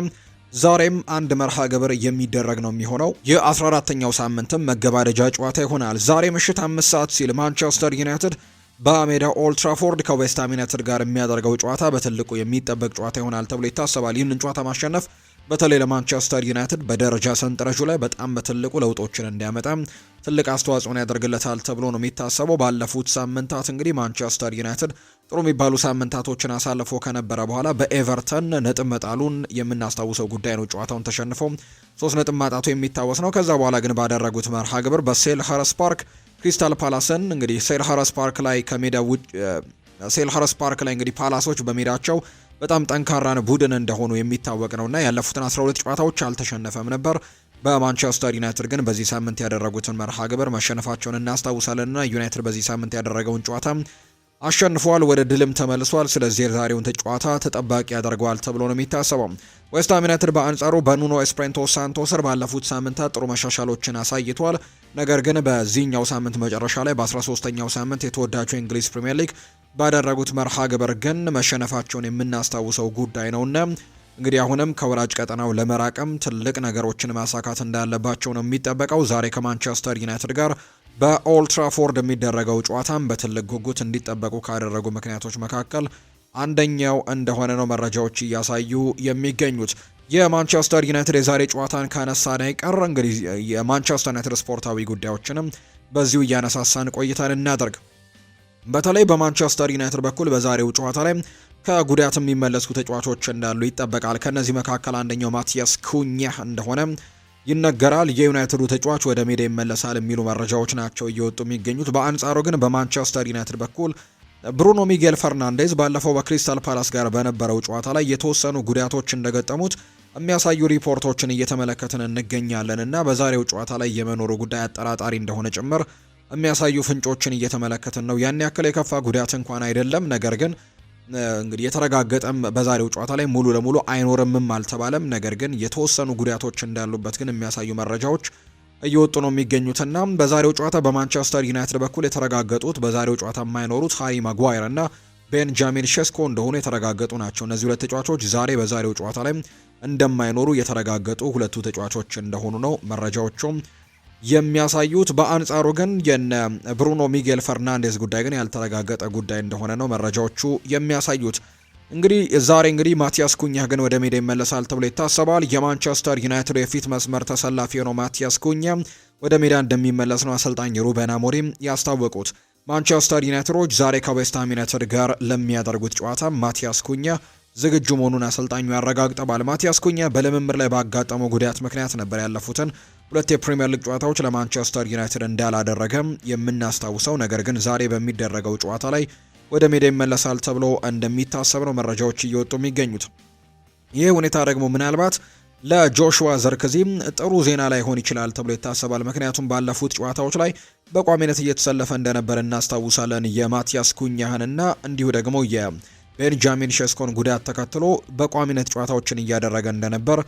ዛሬም አንድ መርሃ ግብር የሚደረግ ነው የሚሆነው። የ14ኛው ሳምንትም መገባደጃ ጨዋታ ይሆናል። ዛሬ ምሽት 5 ሰዓት ሲል ማንቸስተር ዩናይትድ በሜዳ ኦልድ ትራፎርድ ከዌስትሃም ዩናይትድ ጋር የሚያደርገው ጨዋታ በትልቁ የሚጠበቅ ጨዋታ ይሆናል ተብሎ ይታሰባል። ይህንን ጨዋታ ማሸነፍ በተለይ ለማንቸስተር ዩናይትድ በደረጃ ሰንጠረዡ ላይ በጣም በትልቁ ለውጦችን እንዲያመጣ ትልቅ አስተዋጽኦን ያደርግለታል ተብሎ ነው የሚታሰበው። ባለፉት ሳምንታት እንግዲህ ማንቸስተር ዩናይትድ ጥሩ የሚባሉ ሳምንታቶችን አሳልፎ ከነበረ በኋላ በኤቨርተን ነጥብ መጣሉን የምናስታውሰው ጉዳይ ነው። ጨዋታውን ተሸንፎ 3 ነጥብ ማጣቱ የሚታወስ ነው። ከዛ በኋላ ግን ባደረጉት መርሃ ግብር በሴልኸርስት ፓርክ ክሪስታል ፓላስን እንግዲህ ሴልኸርስት ፓርክ ላይ ከሜዳው ሴልኸርስት ፓርክ ላይ እንግዲህ ፓላሶች በሜዳቸው በጣም ጠንካራን ቡድን እንደሆኑ የሚታወቅ ነውና ያለፉትን 12 ጨዋታዎች አልተሸነፈም ነበር። በማንቸስተር ዩናይትድ ግን በዚህ ሳምንት ያደረጉትን መርሃ ግብር መሸነፋቸውን እናስታውሳለንና ዩናይትድ በዚህ ሳምንት ያደረገውን ጨዋታ አሸንፏል፣ ወደ ድልም ተመልሷል። ስለዚህ የዛሬውን ጨዋታ ተጠባቂ ያደርገዋል ተብሎ ነው የሚታሰበው። ዌስትሃም ዩናይትድ በአንጻሩ በኑኖ ኤስፕሬንቶ ሳንቶ ስር ባለፉት ሳምንታት ጥሩ መሻሻሎችን አሳይቷል። ነገር ግን በዚህኛው ሳምንት መጨረሻ ላይ በ13ኛው ሳምንት የተወዳጁ የእንግሊዝ ፕሪምየር ሊግ ባደረጉት መርሃ ግብር ግን መሸነፋቸውን የምናስታውሰው ጉዳይ ነውና እንግዲህ አሁንም ከወራጅ ቀጠናው ለመራቅም ትልቅ ነገሮችን ማሳካት እንዳለባቸው ነው የሚጠበቀው። ዛሬ ከማንቸስተር ዩናይትድ ጋር በኦልድ ትራፎርድ የሚደረገው ጨዋታም በትልቅ ጉጉት እንዲጠበቁ ካደረጉ ምክንያቶች መካከል አንደኛው እንደሆነ ነው መረጃዎች እያሳዩ የሚገኙት። የማንቸስተር ዩናይትድ የዛሬ ጨዋታን ካነሳን አይቀር እንግዲህ የማንቸስተር ዩናይትድ ስፖርታዊ ጉዳዮችንም በዚሁ እያነሳሳን ቆይታን እናደርግ። በተለይ በማንቸስተር ዩናይትድ በኩል በዛሬው ጨዋታ ላይ ከጉዳት የሚመለሱ ተጫዋቾች እንዳሉ ይጠበቃል። ከነዚህ መካከል አንደኛው ማቲያስ ኩኛህ እንደሆነ ይነገራል። የዩናይትዱ ተጫዋች ወደ ሜዳ ይመለሳል የሚሉ መረጃዎች ናቸው እየወጡ የሚገኙት። በአንጻሩ ግን በማንቸስተር ዩናይትድ በኩል ብሩኖ ሚጌል ፈርናንዴዝ ባለፈው በክሪስታል ፓላስ ጋር በነበረው ጨዋታ ላይ የተወሰኑ ጉዳቶች እንደገጠሙት የሚያሳዩ ሪፖርቶችን እየተመለከትን እንገኛለን እና በዛሬው ጨዋታ ላይ የመኖሩ ጉዳይ አጠራጣሪ እንደሆነ ጭምር የሚያሳዩ ፍንጮችን እየተመለከትን ነው። ያን ያክል የከፋ ጉዳት እንኳን አይደለም። ነገር ግን እንግዲህ የተረጋገጠም በዛሬው ጨዋታ ላይ ሙሉ ለሙሉ አይኖርምም አልተባለም። ነገር ግን የተወሰኑ ጉዳቶች እንዳሉበት ግን የሚያሳዩ መረጃዎች እየወጡ ነው የሚገኙትና በዛሬው ጨዋታ በማንቸስተር ዩናይትድ በኩል የተረጋገጡት በዛሬው ጨዋታ የማይኖሩት ሃሪ ማጓየር እና ቤንጃሚን ሼስኮ እንደሆኑ የተረጋገጡ ናቸው። እነዚህ ሁለት ተጫዋቾች በዛሬው ጨዋታ ላይ እንደማይኖሩ የተረጋገጡ ሁለቱ ተጫዋቾች እንደሆኑ ነው መረጃዎቹም የሚያሳዩት። በአንጻሩ ግን የነ ብሩኖ ሚጌል ፈርናንዴዝ ጉዳይ ግን ያልተረጋገጠ ጉዳይ እንደሆነ ነው መረጃዎቹ የሚያሳዩት። ዛሬ ማቲያስ ኩኛህ ግን ወደ ሜዳ ይመለሳል ተብሎ ይታሰባል። የማንቸስተር ዩናይትድ የፊት መስመር ተሰላፊ የሆነው ማቲያስ ኩኛህ ወደ ሜዳ እንደሚመለስ ነው አሰልጣኝ ሩበን አሞሪም ያስታወቁት። ማንቸስተር ዩናይትዶች ዛሬ ከዌስትሃም ዩናይትድ ጋር ለሚያደርጉት ጨዋታ ማቲያስ ኩኛህ ዝግጁ መሆኑን አሰልጣኙ ያረጋግጠዋል። ማቲያስ ኩኛህ በልምምድ ላይ ባጋጠመው ጉዳት ምክንያት ነበር ያለፉትን 2 የፕሪሚየር ሊግ ጨዋታዎች ለማንቸስተር ዩናይትድ እንዳላደረገም የምናስታውሰው። ነገር ግን ዛሬ በሚደረገው ጨዋታ ላይ ወደ ሜዳ ይመለሳል ተብሎ እንደሚታሰብ ነው መረጃዎች እየወጡ የሚገኙት። ይህ ሁኔታ ደግሞ ምናልባት ለጆሹዋ ዘርክዚም ጥሩ ዜና ላይሆን ይችላል ተብሎ ይታሰባል። ምክንያቱም ባለፉት ጨዋታዎች ላይ በቋሚነት እየተሰለፈ እንደነበር እናስታውሳለን። የማቲያስ ኩኛህንና እንዲሁ ደግሞ የቤንጃሚን ሼስኮን ጉዳት ተከትሎ በቋሚነት ጨዋታዎችን እያደረገ እንደነበር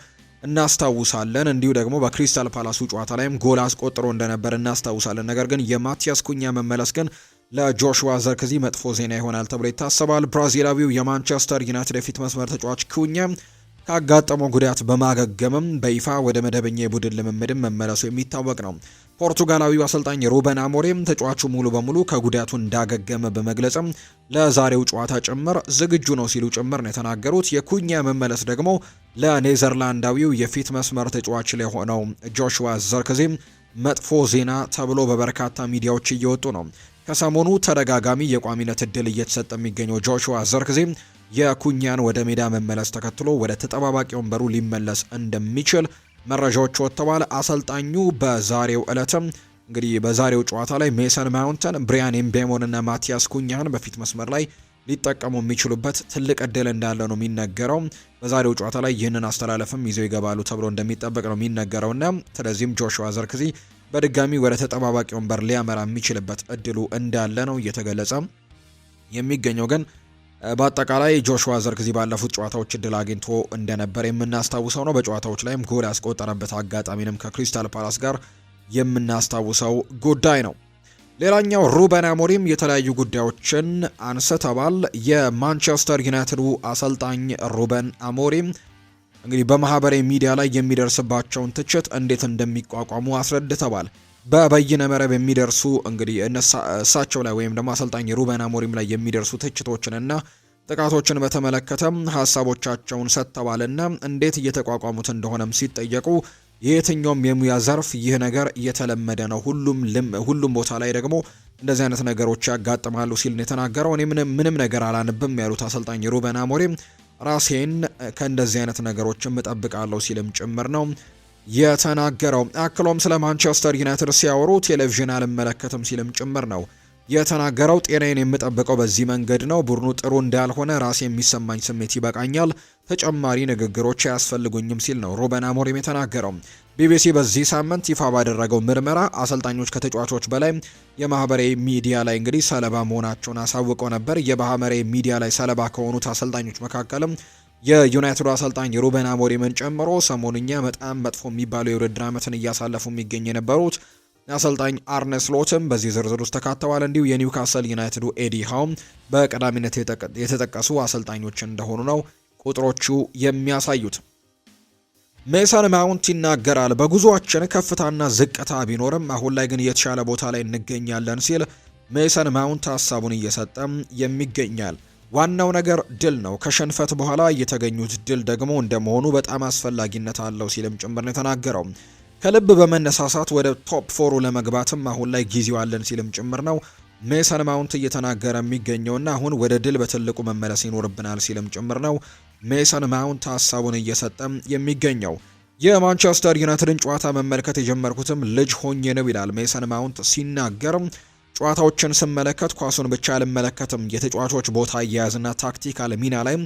እናስታውሳለን። እንዲሁ ደግሞ በክሪስታል ፓላሱ ጨዋታ ላይም ጎል አስቆጥሮ እንደነበር እናስታውሳለን። ነገር ግን የማቲያስ ኩኛ መመለስ ግን ለጆሹዋ ዘርክዚ መጥፎ ዜና ይሆናል ተብሎ ይታሰባል። ብራዚላዊው የማንቸስተር ዩናይትድ የፊት መስመር ተጫዋች ኩኛ ካጋጠመው ጉዳት በማገገምም በይፋ ወደ መደበኛ የቡድን ልምምድም መመለሱ የሚታወቅ ነው። ፖርቱጋላዊው አሰልጣኝ ሩበን አሞሪም ተጫዋቹ ሙሉ በሙሉ ከጉዳቱ እንዳገገመ በመግለጽም ለዛሬው ጨዋታ ጭምር ዝግጁ ነው ሲሉ ጭምር ነው የተናገሩት። የኩኛ መመለስ ደግሞ ለኔዘርላንዳዊው የፊት መስመር ተጫዋች ላይ ሆነው ጆሹዋ ዘርክዚም መጥፎ ዜና ተብሎ በበርካታ ሚዲያዎች እየወጡ ነው። ከሰሞኑ ተደጋጋሚ የቋሚነት እድል እየተሰጠ የሚገኘው ጆሹዋ ዘርክዚም የኩኛን ወደ ሜዳ መመለስ ተከትሎ ወደ ተጠባባቂ ወንበሩ ሊመለስ እንደሚችል መረጃዎች ወጥተዋል። አሰልጣኙ በዛሬው ዕለትም እንግዲህ በዛሬው ጨዋታ ላይ ሜሰን ማውንተን፣ ብሪያን ኤምቤሞን እና ማቲያስ ኩኛን በፊት መስመር ላይ ሊጠቀሙ የሚችሉበት ትልቅ እድል እንዳለ ነው የሚነገረው። በዛሬው ጨዋታ ላይ ይህንን አስተላለፍም ይዘው ይገባሉ ተብሎ እንደሚጠበቅ ነው የሚነገረውና ስለዚህም ጆሹዋ ዘርክዚ በድጋሚ ወደ ተጠባባቂ ወንበር ሊያመራ የሚችልበት እድሉ እንዳለ ነው እየተገለጸ የሚገኘው። ግን በአጠቃላይ ጆሹዋ ዘርክዚ ባለፉት ጨዋታዎች እድል አግኝቶ እንደነበር የምናስታውሰው ነው። በጨዋታዎች ላይም ጎል ያስቆጠረበት አጋጣሚንም ከክሪስታል ፓላስ ጋር የምናስታውሰው ጉዳይ ነው። ሌላኛው ሩበን አሞሪም የተለያዩ ጉዳዮችን አንስተዋል። የማንቸስተር ዩናይትዱ አሰልጣኝ ሩበን አሞሪም እንግዲህ በማህበራዊ ሚዲያ ላይ የሚደርስባቸውን ትችት እንዴት እንደሚቋቋሙ አስረድተዋል። በበይነ መረብ የሚደርሱ እንግዲህ እሳቸው ላይ ወይም ደግሞ አሰልጣኝ ሩበን አሞሪም ላይ የሚደርሱ ትችቶችንና ጥቃቶችን በተመለከተም ሀሳቦቻቸውን ሰጥተዋልና እንዴት እየተቋቋሙት እንደሆነም ሲጠየቁ የየትኛውም የሙያ ዘርፍ ይህ ነገር እየተለመደ ነው፣ ሁሉም ቦታ ላይ ደግሞ እንደዚህ አይነት ነገሮች ያጋጥማሉ ሲል ነው የተናገረው። እኔ ምንም ነገር አላንብም ያሉት አሰልጣኝ ሩበን አሞሪም ራሴን ከእንደዚህ አይነት ነገሮችም እጠብቃለሁ ሲልም ጭምር ነው የተናገረው። አክሎም ስለ ማንቸስተር ዩናይትድ ሲያወሩ ቴሌቪዥን አልመለከትም ሲልም ጭምር ነው የተናገረው። ጤናዬን የምጠብቀው በዚህ መንገድ ነው። ቡድኑ ጥሩ እንዳልሆነ ራሴ የሚሰማኝ ስሜት ይበቃኛል። ተጨማሪ ንግግሮች አያስፈልጉኝም ሲል ነው ሩበን አሞሪም የተናገረው። ቢቢሲ በዚህ ሳምንት ይፋ ባደረገው ምርመራ አሰልጣኞች ከተጫዋቾች በላይ የማህበራዊ ሚዲያ ላይ እንግዲህ ሰለባ መሆናቸውን አሳውቀው ነበር። የማህበራዊ ሚዲያ ላይ ሰለባ ከሆኑት አሰልጣኞች መካከልም የዩናይትዱ አሰልጣኝ ሩበን አሞሪምን ጨምሮ ሰሞኑኛ በጣም መጥፎ የሚባለው የውድድር ዓመትን እያሳለፉ የሚገኝ የነበሩት አሰልጣኝ አርነ ስሎትም በዚህ ዝርዝር ውስጥ ተካተዋል። እንዲሁ የኒውካስል ዩናይትዱ ኤዲ ሃውም በቀዳሚነት የተጠቀሱ አሰልጣኞች እንደሆኑ ነው ቁጥሮቹ የሚያሳዩት። ሜሰን ማውንት ይናገራል። በጉዞአችን ከፍታና ዝቅታ ቢኖርም አሁን ላይ ግን የተሻለ ቦታ ላይ እንገኛለን ሲል ሜሰን ማውንት ሀሳቡን እየሰጠም ይገኛል። ዋናው ነገር ድል ነው። ከሽንፈት በኋላ የተገኙት ድል ደግሞ እንደመሆኑ በጣም አስፈላጊነት አለው ሲልም ጭምር ነው የተናገረው። ከልብ በመነሳሳት ወደ ቶፕ ፎሩ ለመግባትም አሁን ላይ ጊዜው አለን ሲልም ጭምር ነው ሜሰን ማውንት እየተናገረ የሚገኘውና አሁን ወደ ድል በትልቁ መመለስ ይኖርብናል ሲልም ጭምር ነው ሜሰን ማውንት ሀሳቡን እየሰጠም የሚገኘው። የማንቸስተር ዩናይትድን ጨዋታ መመልከት የጀመርኩትም ልጅ ሆኜ ነው ይላል ሜሰን ማውንት ሲናገር። ጨዋታዎችን ስመለከት ኳሱን ብቻ አልመለከትም፣ የተጫዋቾች ቦታ አያያዝና ታክቲካል ሚና ላይ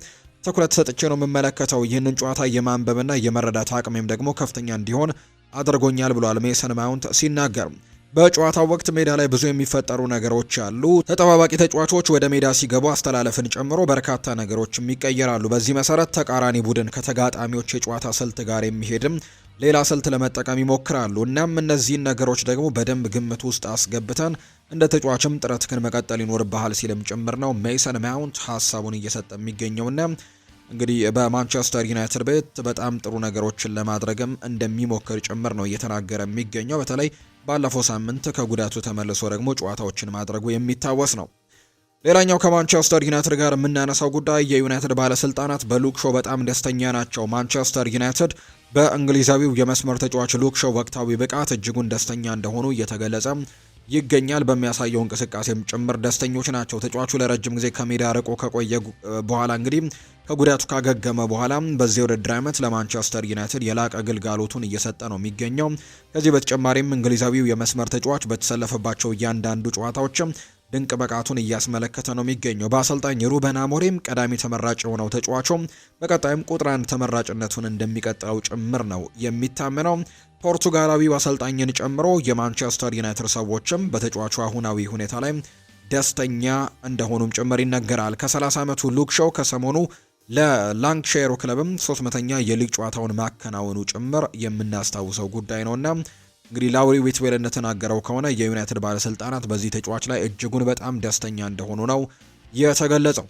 ትኩረት ሰጥቼ ነው የምመለከተው። ይህንን ጨዋታ የማንበብና የመረዳት አቅሜም ደግሞ ከፍተኛ እንዲሆን አድርጎኛል ብሏል ሜሰን ማውንት ሲናገር። በጨዋታው ወቅት ሜዳ ላይ ብዙ የሚፈጠሩ ነገሮች አሉ። ተጠባባቂ ተጫዋቾች ወደ ሜዳ ሲገቡ አስተላለፍን ጨምሮ በርካታ ነገሮችም ይቀየራሉ። በዚህ መሰረት ተቃራኒ ቡድን ከተጋጣሚዎች የጨዋታ ስልት ጋር የሚሄድም ሌላ ስልት ለመጠቀም ይሞክራሉ። እናም እነዚህን ነገሮች ደግሞ በደንብ ግምት ውስጥ አስገብተን እንደ ተጫዋችም ጥረትህን መቀጠል ይኖርብሃል ሲልም ጭምር ነው ሜሰን ማውንት ሀሳቡን እየሰጠ የሚገኘውና እንግዲህ በማንቸስተር ዩናይትድ ቤት በጣም ጥሩ ነገሮችን ለማድረግም እንደሚሞክር ጭምር ነው እየተናገረ የሚገኘው። በተለይ ባለፈው ሳምንት ከጉዳቱ ተመልሶ ደግሞ ጨዋታዎችን ማድረጉ የሚታወስ ነው። ሌላኛው ከማንቸስተር ዩናይትድ ጋር የምናነሳው ጉዳይ የዩናይትድ ባለስልጣናት በሉክ ሾው በጣም ደስተኛ ናቸው። ማንቸስተር ዩናይትድ በእንግሊዛዊው የመስመር ተጫዋች ሉክ ሾው ወቅታዊ ብቃት እጅጉን ደስተኛ እንደሆኑ እየተገለጸ ይገኛል። በሚያሳየው እንቅስቃሴም ጭምር ደስተኞች ናቸው። ተጫዋቹ ለረጅም ጊዜ ከሜዳ ርቆ ከቆየ በኋላ እንግዲህ ከጉዳቱ ካገገመ በኋላ በዚህ ውድድር ዓመት ለማንቸስተር ዩናይትድ የላቀ ግልጋሎቱን እየሰጠ ነው የሚገኘው። ከዚህ በተጨማሪም እንግሊዛዊው የመስመር ተጫዋች በተሰለፈባቸው እያንዳንዱ ጨዋታዎችም ድንቅ ብቃቱን እያስመለከተ ነው የሚገኘው። በአሰልጣኝ ሩበን አሞሪም ቀዳሚ ተመራጭ የሆነው ተጫዋቹም በቀጣይም ቁጥር 1 ተመራጭነቱን እንደሚቀጥለው ጭምር ነው የሚታመነው። ፖርቱጋላዊው አሰልጣኝን ጨምሮ የማንቸስተር ዩናይትድ ሰዎችም በተጫዋቹ አሁናዊ ሁኔታ ላይ ደስተኛ እንደሆኑም ጭምር ይነገራል። ከ30 ዓመቱ ሉክ ሾው ከሰሞኑ ለላንክሻየሩ ክለብም 300ኛ የሊግ ጨዋታውን ማከናወኑ ጭምር የምናስታውሰው ጉዳይ ነውና እንግዲህ ላውሪ ዊትዌል እንደተናገረው ከሆነ የዩናይትድ ባለስልጣናት በዚህ ተጫዋች ላይ እጅጉን በጣም ደስተኛ እንደሆኑ ነው የተገለጸው።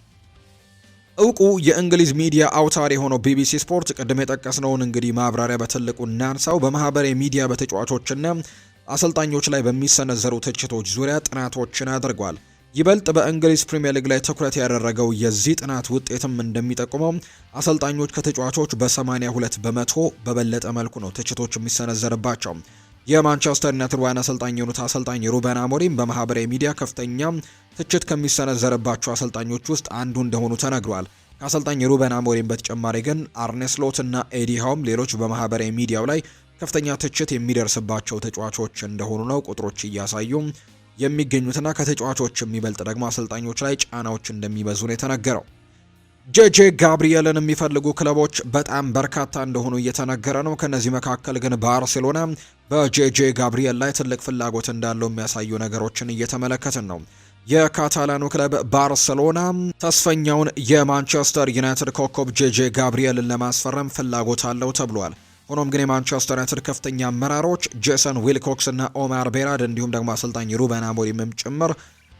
እውቁ የእንግሊዝ ሚዲያ አውታር የሆነው ቢቢሲ ስፖርት ቅድም የጠቀስነውን እንግዲህ ማብራሪያ በትልቁ እናንሳው። በማህበራዊ ሚዲያ በተጫዋቾችና አሰልጣኞች ላይ በሚሰነዘሩ ትችቶች ዙሪያ ጥናቶችን አድርጓል። ይበልጥ በእንግሊዝ ፕሪሚየር ሊግ ላይ ትኩረት ያደረገው የዚህ ጥናት ውጤትም እንደሚጠቁመው አሰልጣኞች ከተጫዋቾች በ82 በመቶ በበለጠ መልኩ ነው ትችቶች የሚሰነዘርባቸው። የማንቸስተር ዩናይትድ ዋና አሰልጣኝ የሆኑት አሰልጣኝ ሩበን አሞሪም በማህበራዊ ሚዲያ ከፍተኛ ትችት ከሚሰነዘርባቸው አሰልጣኞች ውስጥ አንዱ እንደሆኑ ተነግሯል። ከአሰልጣኝ ሩበን አሞሪም በተጨማሪ ግን አርኔ ስሎት እና ኤዲ ሃውም ሌሎች በማህበራዊ ሚዲያው ላይ ከፍተኛ ትችት የሚደርስባቸው ተጫዋቾች እንደሆኑ ነው ቁጥሮች እያሳዩ የሚገኙትና ከተጫዋቾች የሚበልጥ ደግሞ አሰልጣኞች ላይ ጫናዎች እንደሚበዙ ነው የተነገረው። ጄጄ ጋብሪኤልን የሚፈልጉ ክለቦች በጣም በርካታ እንደሆኑ እየተነገረ ነው። ከነዚህ መካከል ግን ባርሴሎና በጄጄ ጋብሪኤል ላይ ትልቅ ፍላጎት እንዳለው የሚያሳዩ ነገሮችን እየተመለከትን ነው። የካታላኑ ክለብ ባርሴሎና ተስፈኛውን የማንቸስተር ዩናይትድ ኮከብ ጄጄ ጋብሪኤልን ለማስፈረም ፍላጎት አለው ተብሏል። ሆኖም ግን የማንቸስተር ዩናይትድ ከፍተኛ አመራሮች ጄሰን ዊልኮክስ እና ኦማር ቤራድ እንዲሁም ደግሞ አሰልጣኝ ሩበን አሞሪምም ጭምር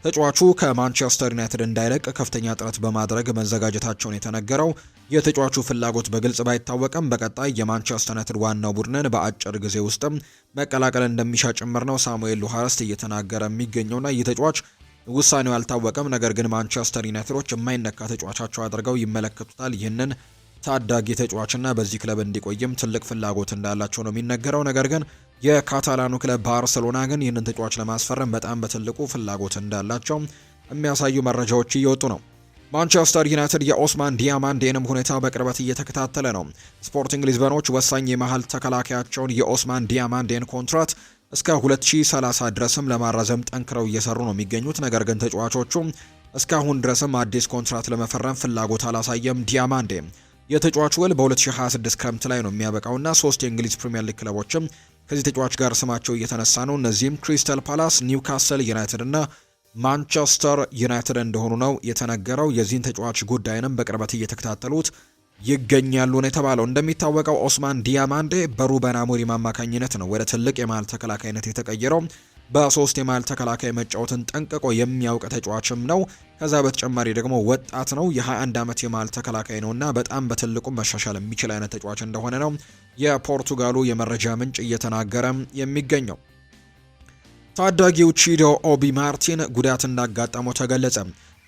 ተጫዋቹ ከማንቸስተር ዩናይትድ እንዳይለቅ ከፍተኛ ጥረት በማድረግ መዘጋጀታቸውን የተነገረው። የተጫዋቹ ፍላጎት በግልጽ ባይታወቅም በቀጣይ የማንቸስተር ዩናይትድ ዋናው ቡድንን በአጭር ጊዜ ውስጥም መቀላቀል እንደሚሻ ጭምር ነው ሳሙኤል ሉሃርስት እየተናገረ የሚገኘውና ይህ ተጫዋች ውሳኔው አልታወቀም። ነገር ግን ማንቸስተር ዩናይትዶች የማይነካ ተጫዋቻቸው አድርገው ይመለከቱታል። ይህንን ታዳጊ ተጫዋችና በዚህ ክለብ እንዲቆይም ትልቅ ፍላጎት እንዳላቸው ነው የሚነገረው። ነገር ግን የካታላኑ ክለብ ባርሴሎና ግን ይህንን ተጫዋች ለማስፈረም በጣም በትልቁ ፍላጎት እንዳላቸው የሚያሳዩ መረጃዎች እየወጡ ነው። ማንቸስተር ዩናይትድ የኦስማን ዲያማንዴንም ሁኔታ በቅርበት እየተከታተለ ነው። ስፖርቲንግ ሊዝበኖች ወሳኝ የመሃል ተከላካያቸውን የኦስማን ዲያማንዴን ኮንትራት እስከ 2030 ድረስም ለማራዘም ጠንክረው እየሰሩ ነው የሚገኙት። ነገር ግን ተጫዋቾቹ እስካሁን ድረስም አዲስ ኮንትራት ለመፈረም ፍላጎት አላሳየም። ዲያማንዴ የተጫዋቹ ውል በ2026 ክረምት ላይ ነው የሚያበቃውና 3 የእንግሊዝ ፕሪምየር ሊግ ክለቦችም ከዚህ ተጫዋች ጋር ስማቸው እየተነሳ ነው። እነዚህም ክሪስታል ፓላስ፣ ኒውካስል ዩናይትድ እና ማንቸስተር ዩናይትድ እንደሆኑ ነው የተነገረው። የዚህን ተጫዋች ጉዳይንም በቅርበት እየተከታተሉት ይገኛሉ ነው የተባለው። እንደሚታወቀው ኦስማን ዲያማንዴ በሩበን አሞሪም አማካኝነት ነው ወደ ትልቅ የመሃል ተከላካይነት የተቀየረው። በ3 የመሃል ተከላካይ መጫወትን ጠንቅቆ የሚያውቅ ተጫዋችም ነው። ከዛ በተጨማሪ ደግሞ ወጣት ነው። የ21 ዓመት የመሃል ተከላካይ ነውና በጣም በትልቁ መሻሻል የሚችል አይነት ተጫዋች እንደሆነ ነው የፖርቱጋሉ የመረጃ ምንጭ እየተናገረ የሚገኘው። ታዳጊው ቺዶ ኦቢ ማርቲን ጉዳት እንዳጋጠመው ተገለጸ።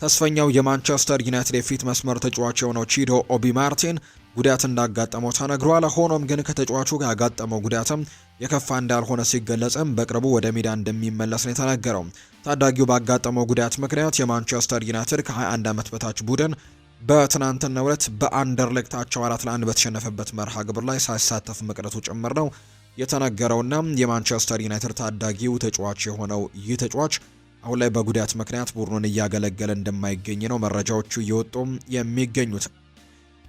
ተስፈኛው የማንቸስተር ዩናይትድ የፊት መስመር ተጫዋች የሆነው ቺዶ ኦቢ ማርቲን ጉዳት እንዳጋጠመው ተነግሯል። ሆኖም ግን ከተጫዋቹ ጋር ያጋጠመው ጉዳትም የከፋ እንዳልሆነ ሲገለጽም በቅርቡ ወደ ሜዳ እንደሚመለስ ነው የተነገረው። ታዳጊው ባጋጠመው ጉዳት ምክንያት የማንቸስተር ዩናይትድ ከ21 ዓመት በታች ቡድን በትናንትናው ዕለት በአንደርሌክታቸው 4-1 በተሸነፈበት መርሃ ግብር ላይ ሳይሳተፍ መቅረቱ ጭምር ነው የተነገረውና የማንቸስተር ዩናይትድ ታዳጊው ተጫዋች የሆነው ይህ ተጫዋች አሁን ላይ በጉዳት ምክንያት ቡድኑን እያገለገለ እንደማይገኝ ነው መረጃዎቹ እየወጡ የሚገኙት።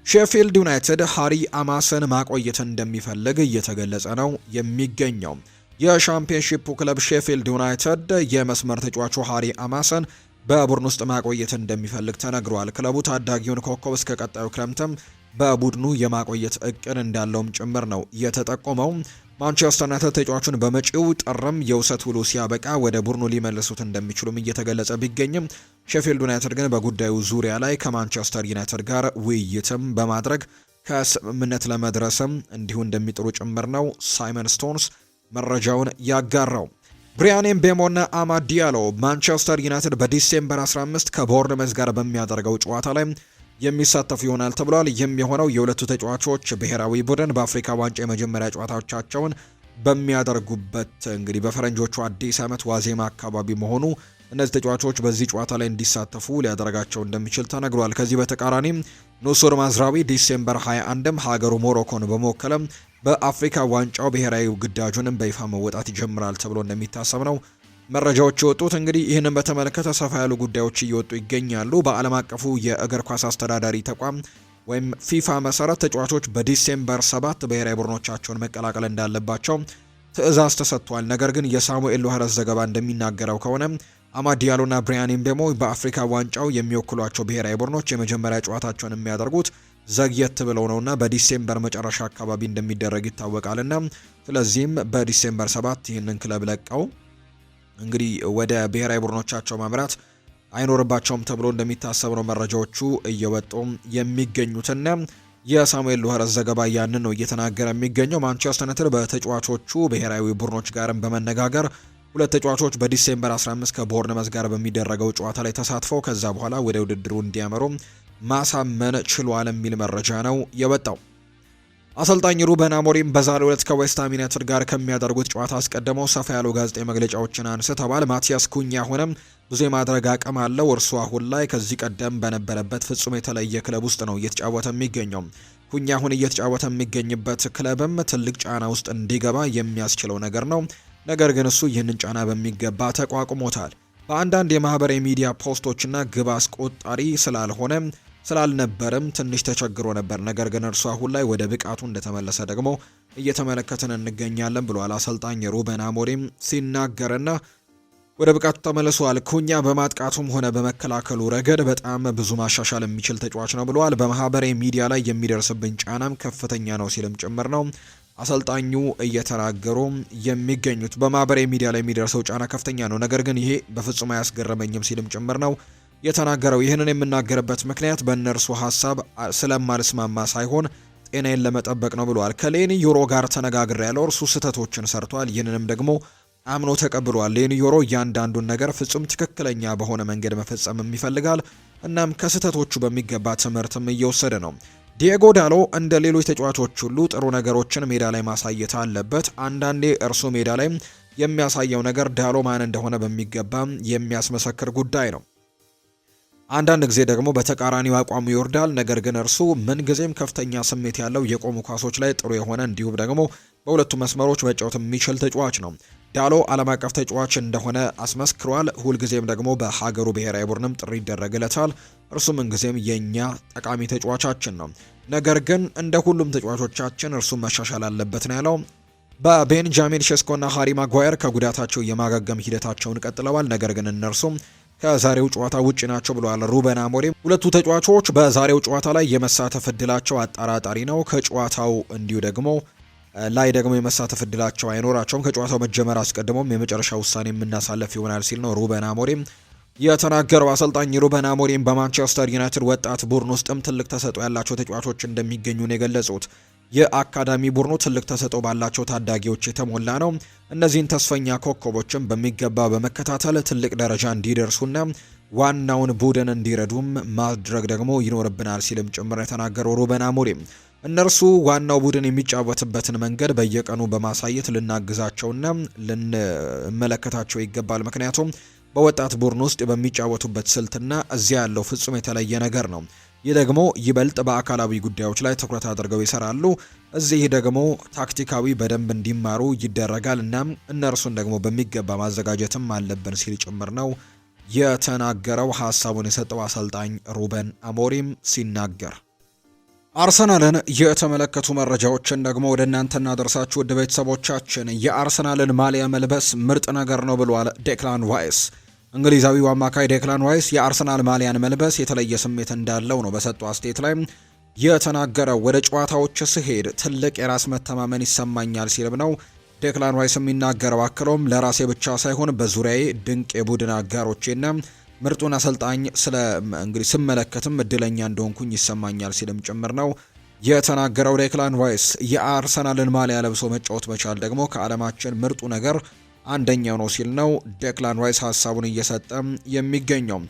ሼፊልድ ዩናይትድ ሃሪ አማሰን ማቆየት እንደሚፈልግ እየተገለጸ ነው የሚገኘው። የሻምፒዮንሺፑ ክለብ ሼፊልድ ዩናይትድ የመስመር ተጫዋቹ ሃሪ አማሰን በቡድን ውስጥ ማቆየት እንደሚፈልግ ተነግሯል። ክለቡ ታዳጊውን ኮከብ እስከ ቀጣዩ ክረምትም በቡድኑ የማቆየት እቅድ እንዳለውም ጭምር ነው የተጠቆመው። ማንቸስተር ዩናይትድ ተጫዋቹን በመጪው ጥርም የውሰት ውሉ ሲያበቃ ወደ ቡድኑ ሊመልሱት እንደሚችሉም እየተገለጸ ቢገኝም ሼፊልድ ዩናይትድ ግን በጉዳዩ ዙሪያ ላይ ከማንቸስተር ዩናይትድ ጋር ውይይትም በማድረግ ከስምምነት ለመድረስም እንዲሁ እንደሚጥሩ ጭምር ነው ሳይመን ስቶንስ መረጃውን ያጋራው። ብሪያን ኤምቤሞና አማድ ዲያሎ ማንቸስተር ዩናይትድ በዲሴምበር 15 ከቦርንመዝ ጋር በሚያደርገው ጨዋታ ላይ የሚሳተፉ ይሆናል ተብሏል። ይህም የሆነው የሁለቱ ተጫዋቾች ብሔራዊ ቡድን በአፍሪካ ዋንጫ የመጀመሪያ ጨዋታዎቻቸውን በሚያደርጉበት እንግዲህ በፈረንጆቹ አዲስ ዓመት ዋዜማ አካባቢ መሆኑ እነዚህ ተጫዋቾች በዚህ ጨዋታ ላይ እንዲሳተፉ ሊያደርጋቸው እንደሚችል ተነግሯል። ከዚህ በተቃራኒም ኑሱር ማዝራዊ ዲሴምበር 21ም ሀገሩ ሞሮኮን በመወከልም በአፍሪካ ዋንጫው ብሔራዊ ግዳጁንም በይፋ መወጣት ይጀምራል ተብሎ እንደሚታሰብ ነው መረጃዎች የወጡት። እንግዲህ ይህንን በተመለከተ ሰፋ ያሉ ጉዳዮች እየወጡ ይገኛሉ። በዓለም አቀፉ የእግር ኳስ አስተዳዳሪ ተቋም ወይም ፊፋ መሰረት ተጫዋቾች በዲሴምበር 7 ብሔራዊ ቡድኖቻቸውን መቀላቀል እንዳለባቸው ትዕዛዝ ተሰጥቷል። ነገር ግን የሳሙኤል ሉሃረስ ዘገባ እንደሚናገረው ከሆነ አማድ ዲያሎና ብሪያን ኤምቤሞ በአፍሪካ ዋንጫው የሚወክሏቸው ብሔራዊ ቡድኖች የመጀመሪያ ጨዋታቸውን የሚያደርጉት ዘግየት ብለው ነውና በዲሴምበር መጨረሻ አካባቢ እንደሚደረግ ይታወቃልና ስለዚህም በዲሴምበር 7 ይህንን ክለብ ለቀው እንግዲህ ወደ ብሔራዊ ቡድኖቻቸው ማምራት አይኖርባቸውም ተብሎ እንደሚታሰብ ነው መረጃዎቹ እየወጡ የሚገኙትና የሳሙኤል ሉሃረስ ዘገባ ያንን ነው እየተናገረ የሚገኘው። ማንቸስተር ዩናይትድ በተጫዋቾቹ ብሔራዊ ቡድኖች ጋርም በመነጋገር ሁለት ተጫዋቾች በዲሴምበር 15 ከቦርንመዝ ጋር በሚደረገው ጨዋታ ላይ ተሳትፈው ከዛ በኋላ ወደ ውድድሩ እንዲያመሩ ማሳመን ችሏል የሚል መረጃ ነው የወጣው። አሰልጣኝ ሩበን አሞሪም በዛሬው ዕለት ከዌስትሃም ዩናይትድ ጋር ከሚያደርጉት ጨዋታ አስቀድመው ሰፋ ያሉ ጋዜጣዊ መግለጫዎችን አንስተዋል። ማቲያስ ኩኛ ሆነም ብዙ የማድረግ አቅም አለው። እርሱ አሁን ላይ ከዚህ ቀደም በነበረበት ፍጹም የተለየ ክለብ ውስጥ ነው እየተጫወተ የሚገኘው። ኩኛ አሁን እየተጫወተ የሚገኝበት ክለብም ትልቅ ጫና ውስጥ እንዲገባ የሚያስችለው ነገር ነው። ነገር ግን እሱ ይህንን ጫና በሚገባ ተቋቁሞታል። በአንዳንድ የማህበራዊ ሚዲያ ፖስቶችና ግብ አስቆጣሪ ስላልነበርም ትንሽ ተቸግሮ ነበር። ነገር ግን እርሱ አሁን ላይ ወደ ብቃቱ እንደተመለሰ ደግሞ እየተመለከትን እንገኛለን ብሏል አሰልጣኝ ሩበን አሞሪም ሲናገርና ወደ ብቃቱ ተመልሷል። ኩኛ በማጥቃቱም ሆነ በመከላከሉ ረገድ በጣም ብዙ ማሻሻል የሚችል ተጫዋች ነው ብለዋል። በማህበራዊ ሚዲያ ላይ የሚደርስብኝ ጫናም ከፍተኛ ነው ሲልም ጭምር ነው አሰልጣኙ እየተናገሩ የሚገኙት። በማህበራዊ ሚዲያ ላይ የሚደርሰው ጫና ከፍተኛ ነው፣ ነገር ግን ይሄ በፍጹም አያስገረመኝም ሲልም ጭምር ነው የተናገረው። ይህንን የምናገርበት ምክንያት በእነርሱ ሀሳብ ስለማልስማማ ሳይሆን ጤናዬን ለመጠበቅ ነው ብለዋል። ከሌኒ ዩሮ ጋር ተነጋግሬያለሁ። እርሱ ስህተቶችን ሰርቷል፣ ይህንንም ደግሞ አምኖ ተቀብሏል። ሌኒ ዩሮ እያንዳንዱን ነገር ፍጹም ትክክለኛ በሆነ መንገድ መፈጸም ይፈልጋል። እናም ከስህተቶቹ በሚገባ ትምህርትም እየወሰደ ነው። ዲየጎ ዳሎ እንደ ሌሎች ተጫዋቾች ሁሉ ጥሩ ነገሮችን ሜዳ ላይ ማሳየት አለበት። አንዳንዴ እርሱ ሜዳ ላይ የሚያሳየው ነገር ዳሎ ማን እንደሆነ በሚገባ የሚያስመሰክር ጉዳይ ነው። አንዳንድ ጊዜ ደግሞ በተቃራኒው አቋሙ ይወርዳል። ነገር ግን እርሱ ምን ጊዜም ከፍተኛ ስሜት ያለው የቆሙ ኳሶች ላይ ጥሩ የሆነ እንዲሁም ደግሞ በሁለቱ መስመሮች መጫወት የሚችል ተጫዋች ነው። ዳሎ ዓለም አቀፍ ተጫዋች እንደሆነ አስመስክሯል። ሁልጊዜም ደግሞ በሀገሩ ብሔራዊ ቡድንም ጥሪ ይደረግለታል። እርሱ ምንጊዜም የኛ ጠቃሚ ተጫዋቻችን ነው። ነገር ግን እንደ ሁሉም ተጫዋቾቻችን እርሱ መሻሻል አለበት ነው ያለው። በቤንጃሚን ሼስኮና ሃሪ ማጓየር ከጉዳታቸው የማገገም ሂደታቸውን ቀጥለዋል። ነገር ግን እነርሱም ከዛሬው ጨዋታ ውጪ ናቸው ብለዋል ሩበን አሞሪም። ሁለቱ ተጫዋቾች በዛሬው ጨዋታ ላይ የመሳተፍ እድላቸው አጠራጣሪ ነው። ከጨዋታው እንዲሁ ደግሞ የመሳተፍ እድላቸው አይኖራቸውም። ከጨዋታው መጀመር አስቀድሞም የመጨረሻ ውሳኔ የምናሳለፍ ይሆናል ሲል ነው ሩበን አሞሪም የተናገረው። አሰልጣኝ ሩበን አሞሪም በማንቸስተር ዩናይትድ ወጣት ቡድን ውስጥም ትልቅ ተሰጥኦ ያላቸው ተጫዋቾች እንደሚገኙ ነው የገለጹት። የአካዳሚ ቡድኑ ትልቅ ተሰጥኦ ባላቸው ታዳጊዎች የተሞላ ነው። እነዚህን ተስፈኛ ኮከቦችም በሚገባ በመከታተል ትልቅ ደረጃ እንዲደርሱና ዋናውን ቡድን እንዲረዱም ማድረግ ደግሞ ይኖርብናል ሲልም ጭምር የተናገረው ሩበን አሞሪም እነርሱ ዋናው ቡድን የሚጫወትበትን መንገድ በየቀኑ በማሳየት ልናግዛቸውና ልንመለከታቸው ይገባል። ምክንያቱም በወጣት ቡድን ውስጥ በሚጫወቱበት ስልትና እዚያ ያለው ፍጹም የተለየ ነገር ነው። ይህ ደግሞ ይበልጥ በአካላዊ ጉዳዮች ላይ ትኩረት አድርገው ይሰራሉ። እዚህ ደግሞ ታክቲካዊ በደንብ እንዲማሩ ይደረጋል። እናም እነርሱን ደግሞ በሚገባ ማዘጋጀትም አለብን ሲል ጭምር ነው የተናገረው። ሀሳቡን የሰጠው አሰልጣኝ ሩበን አሞሪም ሲናገር አርሰናልን የተመለከቱ መረጃዎችን ደግሞ ወደ እናንተ እናደርሳችሁ ውድ ቤተሰቦቻችን። የአርሰናልን ማሊያ መልበስ ምርጥ ነገር ነው ብሏል ዴክላን ዋይስ። እንግሊዛዊው አማካይ ዴክላን ዋይስ የአርሰናል ማሊያን መልበስ የተለየ ስሜት እንዳለው ነው በሰጠው አስተያየት ላይ የተናገረው። ወደ ጨዋታዎች ስሄድ ትልቅ የራስ መተማመን ይሰማኛል ሲልም ነው ዴክላን ዋይስ የሚናገረው። አክሎም ለራሴ ብቻ ሳይሆን በዙሪያዬ ድንቅ የቡድን አጋሮቼና ምርጡን አሰልጣኝ እንግዲህ ስመለከትም እድለኛ እንደሆንኩኝ ይሰማኛል ሲልም ጭምር ነው የተናገረው ዴክላን ዋይስ። የአርሰናልን ማሊያ ለብሶ መጫወት መቻል ደግሞ ከዓለማችን ምርጡ ነገር አንደኛው ነው ሲል ነው ዴክላን ራይስ ሀሳቡን እየሰጠ የሚገኘው።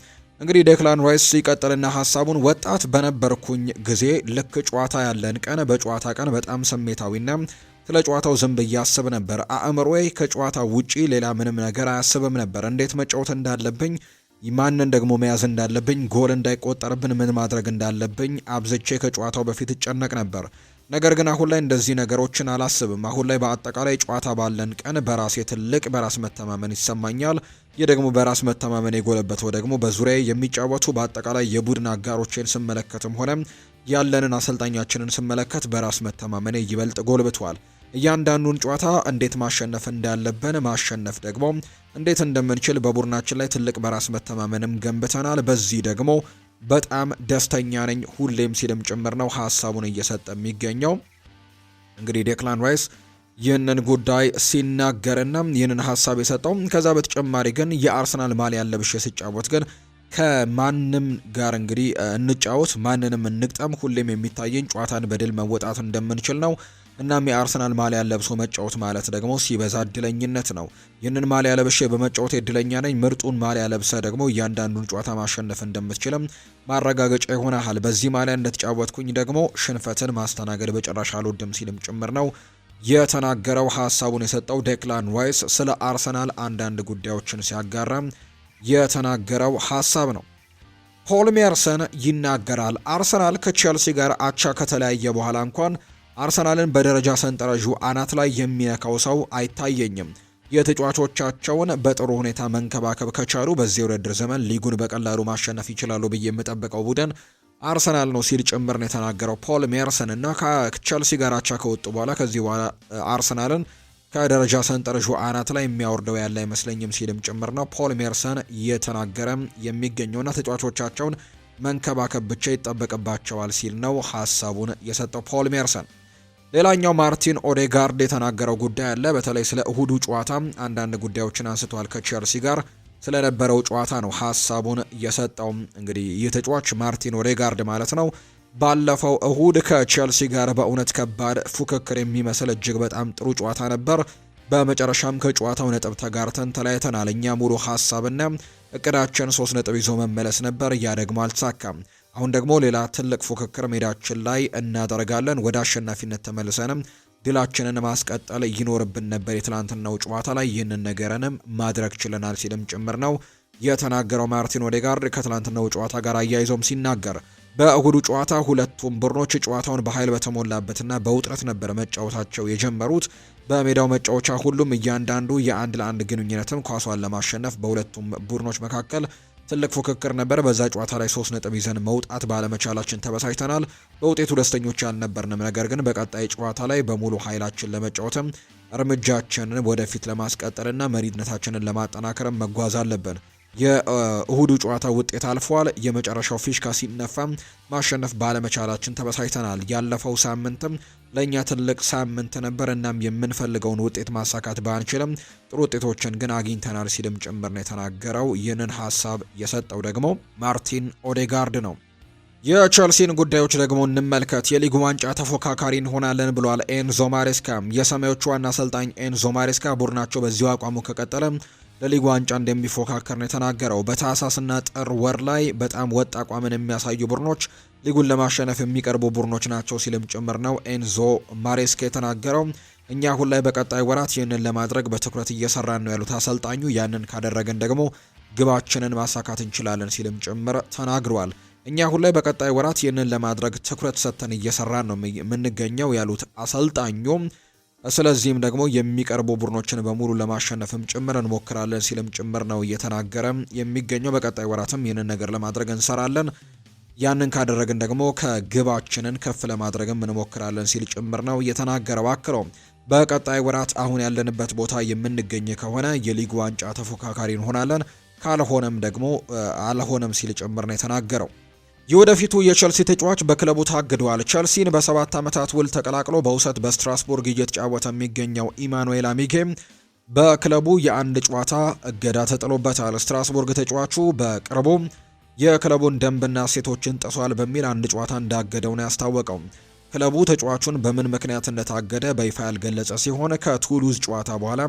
እንግዲህ ዴክላን ራይስ ሲቀጥልና ሀሳቡን ወጣት በነበርኩኝ ጊዜ ልክ ጨዋታ ያለን ቀን በጨዋታ ቀን በጣም ስሜታዊና ስለ ጨዋታው ዝም ብዬ አስብ ነበር። አእምሮዬ ከጨዋታው ውጪ ሌላ ምንም ነገር አያስብም ነበር። እንዴት መጫወት እንዳለብኝ፣ ማንን ደግሞ መያዝ እንዳለብኝ፣ ጎል እንዳይቆጠርብን ምን ማድረግ እንዳለብኝ አብዝቼ ከጨዋታው በፊት እጨነቅ ነበር። ነገር ግን አሁን ላይ እንደዚህ ነገሮችን አላስብም። አሁን ላይ በአጠቃላይ ጨዋታ ባለን ቀን በራሴ ትልቅ በራስ መተማመን ይሰማኛል። ይህ ደግሞ በራስ መተማመን የጎለበተው ደግሞ በዙሪያዬ የሚጫወቱ በአጠቃላይ የቡድን አጋሮቼን ስመለከትም ሆነ ያለንን አሰልጣኛችንን ስመለከት በራስ መተማመኔ ይበልጥ ጎልብቷል። እያንዳንዱን ጨዋታ እንዴት ማሸነፍ እንዳለብን፣ ማሸነፍ ደግሞ እንዴት እንደምንችል በቡድናችን ላይ ትልቅ በራስ መተማመንም ገንብተናል። በዚህ ደግሞ በጣም ደስተኛ ነኝ ሁሌም ሲልም ጭምር ነው ሀሳቡን እየሰጠ የሚገኘው። እንግዲህ ዴክላን ራይስ ይህንን ጉዳይ ሲናገርና ይህንን ሀሳብ የሰጠው ከዛ በተጨማሪ ግን የአርሰናል ማሊያን ለብሼ ሲጫወት ግን ከማንም ጋር እንግዲህ እንጫወት፣ ማንንም እንግጠም፣ ሁሌም የሚታየኝ ጨዋታን በድል መወጣት እንደምንችል ነው። እናም የአርሰናል ማሊያ ለብሶ መጫወት ማለት ደግሞ ሲበዛ እድለኝነት ነው። ይህንን ማሊያ ለብሼ በመጫወት እድለኛ ነኝ። ምርጡን ማሊያ ለብሰ ደግሞ እያንዳንዱን ጨዋታ ማሸነፍ እንደምትችልም ማረጋገጫ ይሆናል። በዚህ ማሊያ እንደተጫወትኩኝ ደግሞ ሽንፈትን ማስተናገድ በጭራሽ አልወድም ሲልም ጭምር ነው የተናገረው። ሀሳቡን የሰጠው ዴክላን ራይስ ስለ አርሰናል አንዳንድ ጉዳዮችን ሲያጋራ የተናገረው ሀሳብ ነው። ፖል ሜርሰን ይናገራል። አርሰናል ከቼልሲ ጋር አቻ ከተለያየ በኋላ እንኳን አርሰናልን በደረጃ ሰንጠረዡ አናት ላይ የሚነካው ሰው አይታየኝም። የተጫዋቾቻቸውን በጥሩ ሁኔታ መንከባከብ ከቻሉ በዚህ የውድድር ዘመን ሊጉን በቀላሉ ማሸነፍ ይችላሉ ብዬ የምጠብቀው ቡድን አርሰናል ነው ሲል ጭምር ነው የተናገረው ፖል ሜርሰን። እና ከቼልሲ ጋር አቻ ከወጡ በኋላ ከዚህ በኋላ አርሰናልን ከደረጃ ሰንጠረዡ አናት ላይ የሚያወርደው ያለ አይመስለኝም ሲልም ጭምር ነው ፖል ሜርሰን እየተናገረ የሚገኘውና ተጫዋቾቻቸውን መንከባከብ ብቻ ይጠበቅባቸዋል ሲል ነው ሀሳቡን የሰጠው ፖል ሜርሰን። ሌላኛው ማርቲን ኦዴጋርድ የተናገረው ጉዳይ አለ። በተለይ ስለ እሁዱ ጨዋታ አንዳንድ ጉዳዮችን አንስቷል። ከቼልሲ ጋር ስለነበረው ጨዋታ ነው ሀሳቡን የሰጠው። እንግዲህ ይህ ተጫዋች ማርቲን ኦዴጋርድ ማለት ነው ባለፈው እሁድ ከቼልሲ ጋር በእውነት ከባድ ፉክክር የሚመስል እጅግ በጣም ጥሩ ጨዋታ ነበር። በመጨረሻም ከጨዋታው ነጥብ ተጋርተን ተለያይተናል። እኛ ሙሉ ሀሳብና እቅዳችን 3 ነጥብ ይዞ መመለስ ነበር። ያ ደግሞ አልተሳካም። አሁን ደግሞ ሌላ ትልቅ ፉክክር ሜዳችን ላይ እናደርጋለን። ወደ አሸናፊነት ተመልሰንም ድላችንን ማስቀጠል ይኖርብን ነበር። የትላንትናው ጨዋታ ላይ ይህንን ነገርንም ማድረግ ችለናል ሲልም ጭምር ነው የተናገረው ማርቲን ኦዴጋርድ ከትላንትናው ጨዋታ ጋር አያይዞም ሲናገር በእሁዱ ጨዋታ ሁለቱም ቡድኖች ጨዋታውን በኃይል በተሞላበትና በውጥረት ነበር መጫወታቸው የጀመሩት። በሜዳው መጫወቻ ሁሉም እያንዳንዱ የአንድ ለአንድ ግንኙነትም ኳሷን ለማሸነፍ በሁለቱም ቡድኖች መካከል ትልቅ ፉክክር ነበር። በዛ ጨዋታ ላይ 3 ነጥብ ይዘን መውጣት ባለመቻላችን ተበሳጭተናል። በውጤቱ ደስተኞች አልነበርንም። ነገር ግን በቀጣይ ጨዋታ ላይ በሙሉ ኃይላችን ለመጫወትም እርምጃችንን ወደፊት ለማስቀጠልና መሪነታችንን ለማጠናከርም መጓዝ አለብን። የእሁዱ ጨዋታ ውጤት አልፏል። የመጨረሻው ፊሽካ ሲነፋ ማሸነፍ ባለመቻላችን ተበሳጭተናል። ያለፈው ሳምንትም ለእኛ ትልቅ ሳምንት ነበር። እናም የምንፈልገውን ውጤት ማሳካት ባንችልም ጥሩ ውጤቶችን ግን አግኝተናል ሲልም ጭምር ነው የተናገረው። ይህንን ሀሳብ የሰጠው ደግሞ ማርቲን ኦዴጋርድ ነው። የቼልሲን ጉዳዮች ደግሞ እንመልከት። የሊጉ ዋንጫ ተፎካካሪ እንሆናለን ብሏል ኤንዞ ማሬስካ። የሰማዮቹ ዋና አሰልጣኝ ኤንዞ ማሬስካ ቡድናቸው በዚሁ አቋሙ ከቀጠለ ለሊጉ ዋንጫ እንደሚፎካከር ነው የተናገረው። በታህሳስና ጥር ወር ላይ በጣም ወጥ አቋምን የሚያሳዩ ቡድኖች ሊጉን ለማሸነፍ የሚቀርቡ ቡድኖች ናቸው ሲልም ጭምር ነው ኤንዞ ማሬስካ የተናገረው። እኛ አሁን ላይ በቀጣይ ወራት ይህንን ለማድረግ በትኩረት እየሰራን ነው ያሉት አሰልጣኙ፣ ያንን ካደረግን ደግሞ ግባችንን ማሳካት እንችላለን ሲልም ጭምር ተናግሯል። እኛ አሁን ላይ በቀጣይ ወራት ይህንን ለማድረግ ትኩረት ሰጥተን እየሰራን ነው የምንገኘው ያሉት አሰልጣኙ፣ ስለዚህም ደግሞ የሚቀርቡ ቡድኖችን በሙሉ ለማሸነፍም ጭምር እንሞክራለን ሲልም ጭምር ነው እየተናገረ የሚገኘው። በቀጣይ ወራትም ይህንን ነገር ለማድረግ እንሰራለን፣ ያንን ካደረግን ደግሞ ከግባችንን ከፍ ለማድረግም እንሞክራለን ሲል ጭምር ነው እየተናገረው። አክሎ በቀጣይ ወራት አሁን ያለንበት ቦታ የምንገኝ ከሆነ የሊግ ዋንጫ ተፎካካሪ እንሆናለን፣ ካልሆነም ደግሞ አልሆነም ሲል ጭምር ነው የተናገረው። የወደፊቱ የቸልሲ ተጫዋች በክለቡ ታግዷል። ቸልሲን በ7 ዓመታት ውል ተቀላቅሎ በውሰት በስትራስቡርግ እየተጫወተ የሚገኘው ኢማኑኤል አሚጌ በክለቡ የአንድ ጨዋታ እገዳ ተጥሎበታል። ስትራስቡርግ ተጫዋቹ በቅርቡ የክለቡን ደንብና እሴቶችን ጥሷል በሚል አንድ ጨዋታ እንዳገደው ነው ያስታወቀው። ክለቡ ተጫዋቹን በምን ምክንያት እንደታገደ በይፋ ያልገለጸ ሲሆን ከቱሉዝ ጨዋታ በኋላ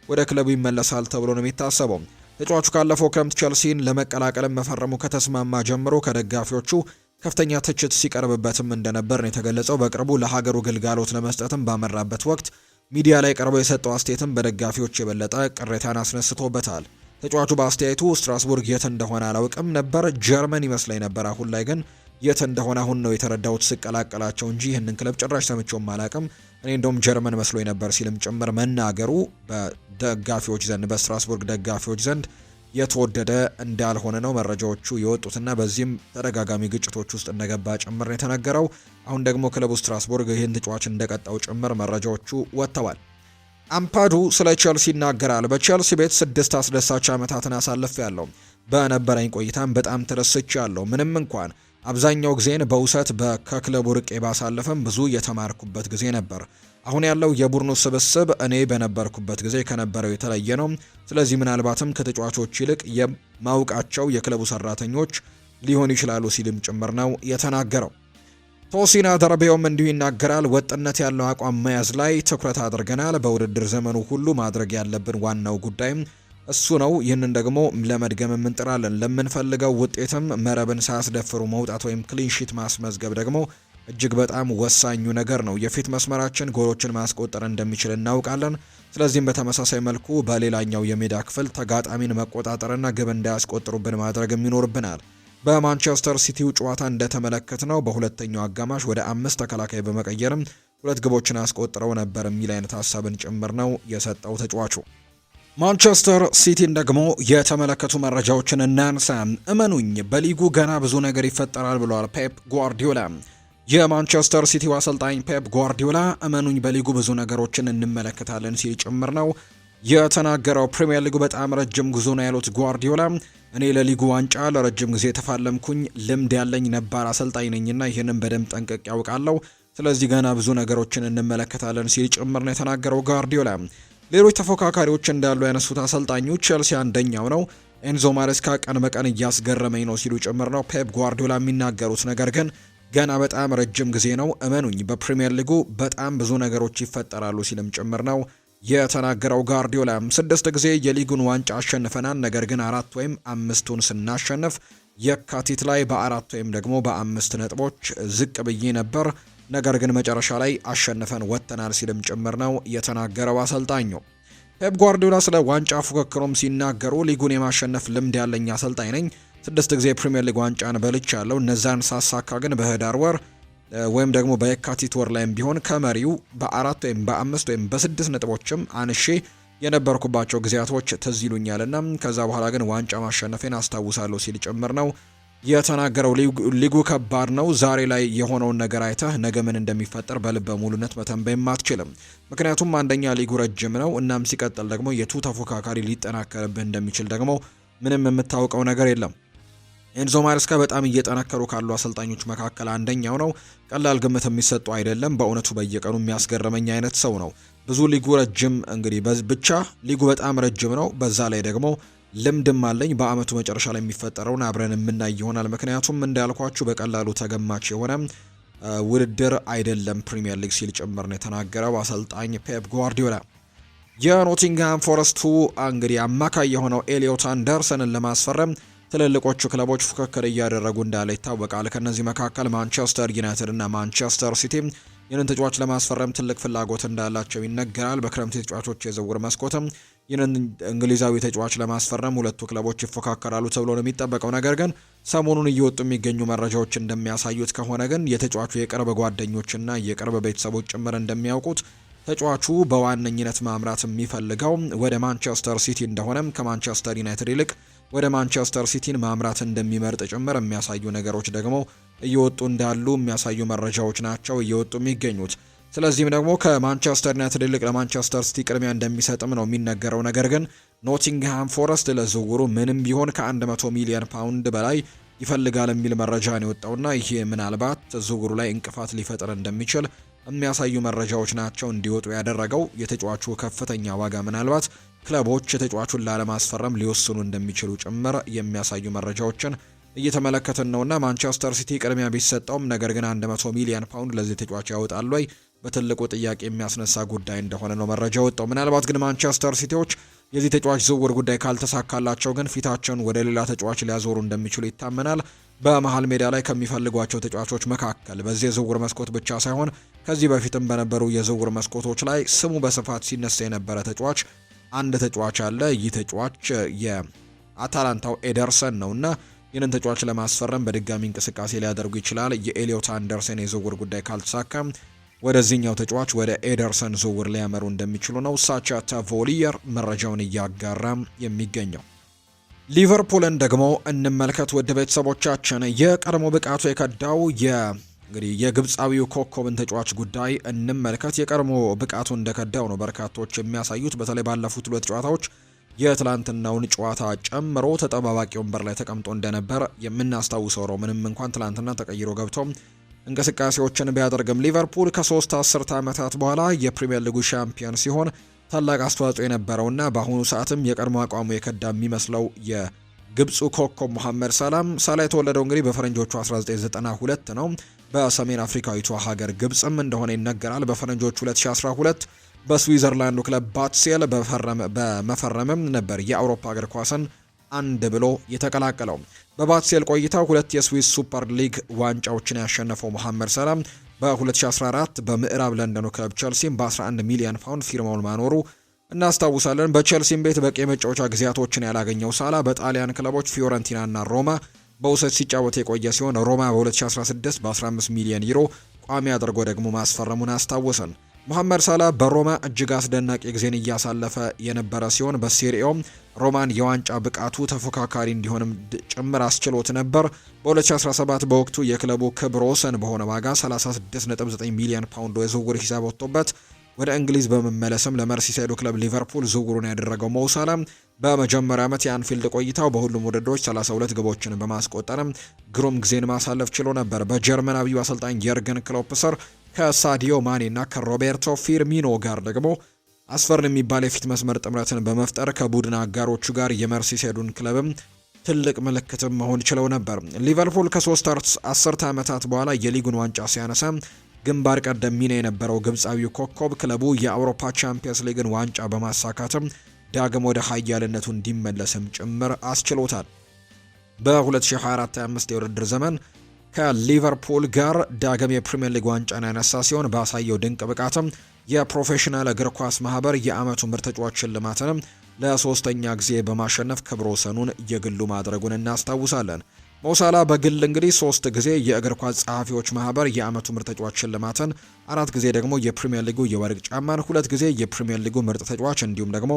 ወደ ክለቡ ይመለሳል ተብሎ ነው የሚታሰበው። ተጫዋቹ ካለፈው ክረምት ቸልሲን ለመቀላቀል መፈረሙ ከተስማማ ጀምሮ ከደጋፊዎቹ ከፍተኛ ትችት ሲቀርብበትም እንደነበር ነው የተገለጸው። በቅርቡ ለሀገሩ ግልጋሎት ለመስጠትም ባመራበት ወቅት ሚዲያ ላይ ቀርቦ የሰጠው አስተያየትም በደጋፊዎች የበለጠ ቅሬታን አስነስቶበታል። ተጫዋቹ በአስተያየቱ ስትራስቡርግ የት እንደሆነ አላውቅም ነበር፣ ጀርመን ይመስለኝ ነበር። አሁን ላይ ግን የት እንደሆነ አሁን ነው የተረዳሁት ስቀላቀላቸው እንጂ ይህንን ክለብ ጭራሽ ሰምቼውም አላውቅም። እኔ እንደውም ጀርመን መስሎኝ ነበር ሲልም ጭምር መናገሩ በደጋፊዎች ዘንድ በስትራስቡርግ ደጋፊዎች ዘንድ የተወደደ እንዳልሆነ ነው መረጃዎቹ የወጡትና በዚህም ተደጋጋሚ ግጭቶች ውስጥ እንደገባ ጭምር ነው የተነገረው። አሁን ደግሞ ክለቡ ስትራስቡርግ ይህን ተጫዋች እንደቀጣው ጭምር መረጃዎቹ ወጥተዋል። አምፓዱ ስለ ቸልሲ ይናገራል። በቸልሲ ቤት 6 አስደሳች ዓመታትን አሳልፌያለሁ። በነበረኝ ቆይታም በጣም ተደስቻለሁ። ምንም እንኳን አብዛኛው ጊዜን በውሰት ከክለቡ ርቄ ባሳለፈም ብዙ የተማርኩበት ጊዜ ነበር። አሁን ያለው የቡድኑ ስብስብ እኔ በነበርኩበት ጊዜ ከነበረው የተለየ ነው። ስለዚህ ምናልባትም ከተጫዋቾች ይልቅ የማውቃቸው የክለቡ ሰራተኞች ሊሆኑ ይችላሉ ሲልም ጭምር ነው የተናገረው። ቶሲና ደርቤውም እንዲሁ ይናገራል። ወጥነት ያለው አቋም መያዝ ላይ ትኩረት አድርገናል። በውድድር ዘመኑ ሁሉ ማድረግ ያለብን ዋናው ጉዳይም እሱ ነው። ይህንን ደግሞ ለመድገም እንጥራለን። ለምንፈልገው ውጤትም መረብን ሳያስደፍሩ መውጣት ወይም ክሊንሺት ማስመዝገብ ደግሞ እጅግ በጣም ወሳኙ ነገር ነው። የፊት መስመራችን ጎሎችን ማስቆጠር እንደሚችል እናውቃለን። ስለዚህም በተመሳሳይ መልኩ በሌላኛው የሜዳ ክፍል ተጋጣሚን መቆጣጠርና ግብ እንዳያስቆጥሩብን ማድረግ ይኖርብናል። በማንቸስተር ሲቲው ጨዋታ እንደተመለከትነው በሁለተኛው አጋማሽ ወደ 5 ተከላካይ በመቀየርም 2 ግቦችን አስቆጥረው ነበር የሚል አይነት ሀሳብን ጭምር ነው የሰጠው ተጫዋቹ። ማንቸስተር ሲቲን ደግሞ የተመለከቱ መረጃዎችን እናንሳ። እመኑኝ በሊጉ ገና ብዙ ነገር ይፈጠራል ብለዋል ፔፕ ጓርዲዮላ። የማንቸስተር ሲቲው አሰልጣኝ ፔፕ ጓርዲዮላ እመኑኝ በሊጉ ብዙ ነገሮችን እንመለከታለን ሲል ጭምር ነው የተናገረው። ፕሪሚየር ሊጉ በጣም ረጅም ጉዞ ነው ያሉት ጓርዲዮላ እኔ ለሊጉ ዋንጫ ለረጅም ጊዜ የተፋለምኩኝ ልምድ ያለኝ ነባር አሰልጣኝ ነኝና ይህንን በደንብ ጠንቅቄ ያውቃለሁ። ስለዚህ ገና ብዙ ነገሮችን እንመለከታለን ሲል ጭምር ነው የተናገረው ጓርዲዮላ። ሌሎች ተፎካካሪዎች እንዳሉ ያነሱት አሰልጣኙ ቼልሲ አንደኛው ነው፣ ኤንዞ ማሬስካ ቀን በቀን እያስገረመኝ ነው ሲሉ ጭምር ነው ፔፕ ጓርዲዮላ የሚናገሩት። ነገር ግን ገና በጣም ረጅም ጊዜ ነው፣ እመኑኝ በፕሪሚየር ሊጉ በጣም ብዙ ነገሮች ይፈጠራሉ ሲልም ጭምር ነው የተናገረው ጓርዲዮላ። 6 ጊዜ የሊጉን ዋንጫ አሸንፈናል፣ ነገር ግን 4 ወይም 5ቱን ስናሸንፍ የካቲት ላይ በ4 ወይም ደግሞ በ5 ነጥቦች ዝቅ ብዬ ነበር፣ ነገር ግን መጨረሻ ላይ አሸንፈን ወጥተናል ሲልም ጭምር ነው የተናገረው አሰልጣኙ። ፔፕ ጓርዲዮላ ስለ ዋንጫ ፉክክሩም ሲናገሩ ሊጉን የማሸነፍ ልምድ ያለኝ አሰልጣኝ ነኝ። 6 ጊዜ ፕሪሚየር ሊግ ዋንጫን በልቻለሁ። እነዛን ሳሳካ ግን በህዳር ወር ወይም ደግሞ በየካቲት ወር ላይም ቢሆን ከመሪው በ4 ወይም በ5 ወይም በ6 ነጥቦችም አንሼ የነበርኩባቸው ጊዜያቶች ትዝ ይሉኛልና ከዛ በኋላ ግን ዋንጫ ማሸነፌን አስታውሳለሁ ሲል ጭምር ነው የተናገረው። ሊጉ ከባድ ነው። ዛሬ ላይ የሆነውን ነገር አይተህ ነገ ምን እንደሚፈጠር በልበ ሙሉነት መተንበይም አትችልም። ምክንያቱም አንደኛ ሊጉ ረጅም ነው፣ እናም ሲቀጥል ደግሞ የቱ ተፎካካሪ ሊጠናከርብህ እንደሚችል ደግሞ ምንም የምታውቀው ነገር የለም። ኤንዞ ማሬስካ በጣም እየጠነከሩ ካሉ አሰልጣኞች መካከል አንደኛው ነው። ቀላል ግምት የሚሰጡ አይደለም። በእውነቱ በየቀኑ የሚያስገርመኝ አይነት ሰው ነው። ብዙ ሊጉ ረጅም እንግዲህ ብቻ ሊጉ በጣም ረጅም ነው። በዛ ላይ ደግሞ ልምድም አለኝ። በአመቱ መጨረሻ ላይ የሚፈጠረውን አብረን የምናይ ይሆናል። ምክንያቱም እንዳልኳችሁ በቀላሉ ተገማች የሆነ ውድድር አይደለም ፕሪሚየር ሊግ ሲል ጭምር ነው የተናገረው አሰልጣኝ ፔፕ ጓርዲዮላ። የኖቲንግሃም ፎረስቱ እንግዲህ አማካይ የሆነው ኤሊዮት አንደርሰንን ለማስፈረም ትልልቆቹ ክለቦች ፉክክር እያደረጉ እንዳለ ይታወቃል። ከነዚህ መካከል ማንቸስተር ዩናይትድ እና ማንቸስተር ሲቲ ይህንን ተጫዋች ለማስፈረም ትልቅ ፍላጎት እንዳላቸው ይነገራል። በክረምት ተጫዋቾች የዝውውር መስኮትም ይህንን እንግሊዛዊ ተጫዋች ለማስፈረም ሁለቱ ክለቦች ይፎካከራሉ ተብሎ ነው የሚጠበቀው። ነገር ግን ሰሞኑን እየወጡ የሚገኙ መረጃዎች እንደሚያሳዩት ከሆነ ግን የተጫዋቹ የቅርብ ጓደኞችና የቅርብ ቤተሰቦች ጭምር እንደሚያውቁት ተጫዋቹ በዋነኝነት ማምራት የሚፈልገው ወደ ማንቸስተር ሲቲ እንደሆነም ከማንቸስተር ዩናይትድ ይልቅ ወደ ማንቸስተር ሲቲን ማምራት እንደሚመርጥ ጭምር የሚያሳዩ ነገሮች ደግሞ እየወጡ እንዳሉ የሚያሳዩ መረጃዎች ናቸው እየወጡ የሚገኙት። ስለዚህም ደግሞ ከማንቸስተር ዩናይትድ ይልቅ ለማንቸስተር ሲቲ ቅድሚያ እንደሚሰጥም ነው የሚነገረው። ነገር ግን ኖቲንግሃም ፎረስት ለዝውውሩ ምንም ቢሆን ከ100 ሚሊዮን ፓውንድ በላይ ይፈልጋል የሚል መረጃ ነው የወጣውና ይህ ምናልባት ዝውውሩ ላይ እንቅፋት ሊፈጥር እንደሚችል የሚያሳዩ መረጃዎች ናቸው እንዲወጡ ያደረገው። የተጫዋቹ ከፍተኛ ዋጋ ምናልባት ክለቦች ተጫዋቹን ላለማስፈረም ሊወስኑ እንደሚችሉ ጭምር የሚያሳዩ መረጃዎችን እየተመለከትን ነውና ማንቸስተር ሲቲ ቅድሚያ ቢሰጠውም ነገር ግን 100 ሚሊዮን ፓውንድ ለዚህ ተጫዋች ያወጣሉ ወይ በትልቁ ጥያቄ የሚያስነሳ ጉዳይ እንደሆነ ነው መረጃ ወጣው። ምናልባት ግን ማንቸስተር ሲቲዎች የዚህ ተጫዋች ዝውውር ጉዳይ ካልተሳካላቸው ግን ፊታቸውን ወደ ሌላ ተጫዋች ሊያዞሩ እንደሚችሉ ይታመናል። በመሃል ሜዳ ላይ ከሚፈልጓቸው ተጫዋቾች መካከል በዚህ የዝውውር መስኮት ብቻ ሳይሆን ከዚህ በፊትም በነበሩ የዝውውር መስኮቶች ላይ ስሙ በስፋት ሲነሳ የነበረ ተጫዋች አንድ ተጫዋች አለ። ይህ ተጫዋች የአታላንታው ኤደርሰን ነውና ይህንን ተጫዋች ለማስፈረም በድጋሚ እንቅስቃሴ ሊያደርጉ ይችላል። የኤሊዮት አንደርሰን የዝውውር ጉዳይ ካልተሳካ ወደዚህኛው ተጫዋች ወደ ኤደርሰን ዝውውር ሊያመሩ እንደሚችሉ ነው ሳቻ ታቮሊየር መረጃውን እያጋራም የሚገኘው። ሊቨርፑልን ደግሞ እንመልከት ውድ ቤተሰቦቻችን። የቀድሞ ብቃቱ የከዳው እንግዲህ የግብፃዊው ኮከብን ተጫዋች ጉዳይ እንመልከት። የቀድሞ ብቃቱ እንደከዳው ነው በርካቶች የሚያሳዩት። በተለይ ባለፉት 2 ጨዋታዎች የትላንትናውን ጨዋታ ጨምሮ ተጠባባቂ ወንበር ላይ ተቀምጦ እንደነበር የምናስታውሰው ነው። ምንም እንኳን ትላንትና ተቀይሮ ገብቶ እንቅስቃሴዎችን ቢያደርግም ሊቨርፑል ከ3 አስርተ ዓመታት በኋላ የፕሪሚየር ሊጉ ሻምፒዮን ሲሆን ታላቅ አስተዋጽኦ የነበረውና በአሁኑ ሰዓትም የቀድሞ አቋሙ የከዳ የሚመስለው የግብፁ ኮከብ መሐመድ ሳላ የተወለደው እንግዲህ በፈረንጆቹ 1992 ነው። በሰሜን አፍሪካዊቷ ሀገር ግብፅም እንደሆነ ይነገራል። በፈረንጆቹ 2012 በስዊዘርላንዱ ክለብ ባትሴል በመፈረምም ነበር የአውሮፓ እግር ኳስን አንድ ብሎ የተቀላቀለው። በባትሴል ቆይታው 2 የስዊስ ሱፐር ሊግ ዋንጫዎችን ያሸነፈው መሐመድ ሳላ በ2014 በምዕራብ ለንደኑ ክለብ ቸልሲም በ11 ሚሊዮን ፓውንድ ፊርማውን ማኖሩ እናስታውሳለን። በቸልሲም ቤት በቂ የመጫወቻ ጊዜያቶችን ያላገኘው ሳላ በጣሊያን ክለቦች ፊዮረንቲናና ሮማ በውሰት ሲጫወት የቆየ ሲሆን ሮማ በ2016 በ15 ሚሊዮን ዩሮ ቋሚ አድርጎ ደግሞ ማስፈረሙን አስታወሰን። ሙሐመድ ሳላ በሮማ እጅግ አስደናቂ ጊዜን እያሳለፈ የነበረ ሲሆን በሴሪኤው ሮማን የዋንጫ ብቃቱ ተፎካካሪ እንዲሆንም ጭምር አስችሎት ነበር። በ2017 በወቅቱ የክለቡ ክብረ ወሰን በሆነ ዋጋ 36.9 ሚሊዮን ፓውንድ የዝውውር ሂሳብ ወጥቶበት ወደ እንግሊዝ በመመለስም ለመርሲሳይዱ ክለብ ሊቨርፑል ዝውውሩን ያደረገው ሞ ሳላ በመጀመሪያ ዓመት የአንፊልድ ቆይታው በሁሉም ውድድሮች 32 ግቦችን በማስቆጠርም ግሩም ጊዜን ማሳለፍ ችሎ ነበር። በጀርመናዊው አሰልጣኝ የርገን ክሎፕ ስር ከሳዲዮ ማኔ እና ከሮቤርቶ ፊርሚኖ ጋር ደግሞ አስፈሪ የሚባል የፊት መስመር ጥምረትን በመፍጠር ከቡድን አጋሮቹ ጋር የመርሲሳይዱን ክለብም ትልቅ ምልክትም መሆን ችለው ነበር። ሊቨርፑል ከ3 አስርተ ዓመታት በኋላ የሊጉን ዋንጫ ሲያነሳ ግንባር ቀደም ሚና የነበረው ግብፃዊው ኮከብ ክለቡ የአውሮፓ ቻምፒየንስ ሊግን ዋንጫ በማሳካትም ዳግም ወደ ኃያልነቱ እንዲመለስም ጭምር አስችሎታል። በ2024/25 የውድድር ዘመን ከሊቨርፑል ጋር ዳግም የፕሪሚየር ሊግ ዋንጫን ያነሳ ሲሆን ባሳየው ድንቅ ብቃትም የፕሮፌሽናል እግር ኳስ ማህበር የአመቱ ምርጥ ተጫዋች ሽልማትንም ለሶስተኛ ጊዜ በማሸነፍ ክብረ ወሰኑን የግሉ ማድረጉን እናስታውሳለን። ሞሳላ በግል እንግዲህ 3 ጊዜ የእግር ኳስ ጸሐፊዎች ማህበር የአመቱ ምርጥ ተጫዋች ሽልማትን፣ 4 ጊዜ ደግሞ የፕሪሚየር ሊጉ የወርቅ ጫማን፣ 2 ጊዜ የፕሪሚየር ሊጉ ምርጥ ተጫዋች እንዲሁም ደግሞ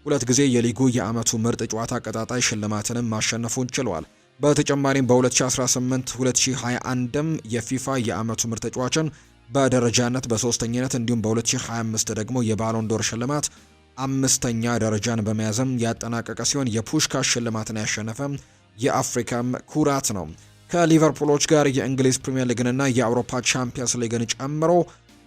2 ጊዜ የሊጉ የአመቱ ምርጥ ጨዋታ አቀጣጣይ ሽልማትንም ማሸነፉን ችሏል። በተጨማሪም በ2018-2021ም የፊፋ የአመቱ ምርጥ ተጫዋችን በደረጃነት በሶስተኛነት እንዲሁም በ2025 ደግሞ የባሎንዶር ሽልማት 5ኛ ደረጃን በመያዝም ያጠናቀቀ ሲሆን የፑሽካሽ ሽልማትን ያሸነፈ የአፍሪካም ኩራት ነው። ከሊቨርፑሎች ጋር የእንግሊዝ ፕሪሚየር ሊግንና የአውሮፓ ቻምፒየንስ ሊግን ጨምሮ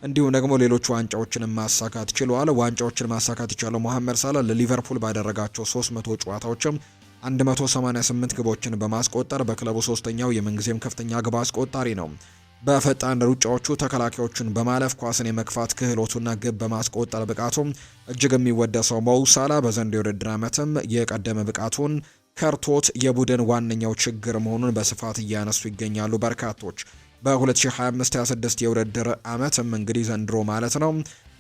እንዲሁም ደግሞ ሌሎች ዋንጫዎችን ማሳካት ችሏል። ዋንጫዎችን ማሳካት የቻለው ሙሐመድ ሳላ ለሊቨርፑል ባደረጋቸው 300 ጨዋታዎችም 188 ግቦችን በማስቆጠር በክለቡ ሶስተኛው የምንጊዜም ከፍተኛ ግብ አስቆጣሪ ነው። በፈጣን ሩጫዎቹ ተከላካዮችን በማለፍ ኳስን የመግፋት ክህሎቱና ግብ በማስቆጠር ብቃቱ እጅግ የሚወደሰው ሞ ሳላ በዘንድሮው የውድድር ዓመትም የቀደመ ብቃቱን ከርቶት የቡድን ዋነኛው ችግር መሆኑን በስፋት እያነሱ ይገኛሉ በርካቶች። በ2025-26 የውድድር ዓመትም እንግዲህ ዘንድሮ ማለት ነው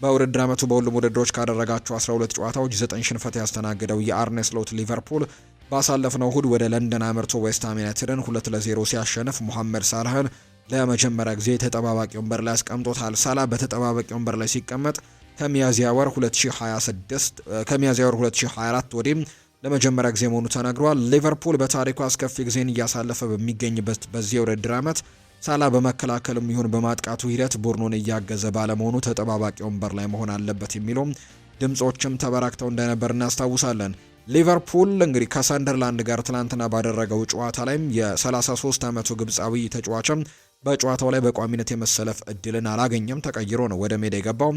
በውድድር ዓመቱ በሁሉም ውድድሮች ካደረጋቸው 12 ጨዋታዎች 9 ሽንፈት ያስተናገደው የአርኔ ስሎት ሊቨርፑል ባሳለፍነው እሁድ ወደ ለንደን አምርቶ ዌስትሃም ዩናይትድን 2-0 ሲያሸንፍ ሙሐመድ ሳላህን ለመጀመሪያ ጊዜ ተጠባባቂ ወንበር ላይ አስቀምጦታል። ሳላ በተጠባባቂ ወንበር ላይ ሲቀመጥ ከሚያዝያ ወር 2024 ወዲህ ለመጀመሪያ ጊዜ መሆኑ ተነግሯል። ሊቨርፑል በታሪኩ አስከፊ ጊዜን እያሳለፈ በሚገኝበት በዚህ የውድድር ዓመት ሳላ በመከላከልም ይሁን በማጥቃቱ ሂደት ቡድኑን እያገዘ ባለመሆኑ ተጠባባቂ ወንበር ላይ መሆን አለበት የሚሉ ድምጾችም ተበራክተው እንደነበር እናስታውሳለን። ሊቨርፑል እንግዲህ ከሰንደርላንድ ጋር ትናንትና ባደረገው ጨዋታ ላይም የ33 ዓመቱ ግብፃዊ ተጫዋችም በጨዋታው ላይ በቋሚነት የመሰለፍ እድልን አላገኘም። ተቀይሮ ነው ወደ ሜዳ የገባው።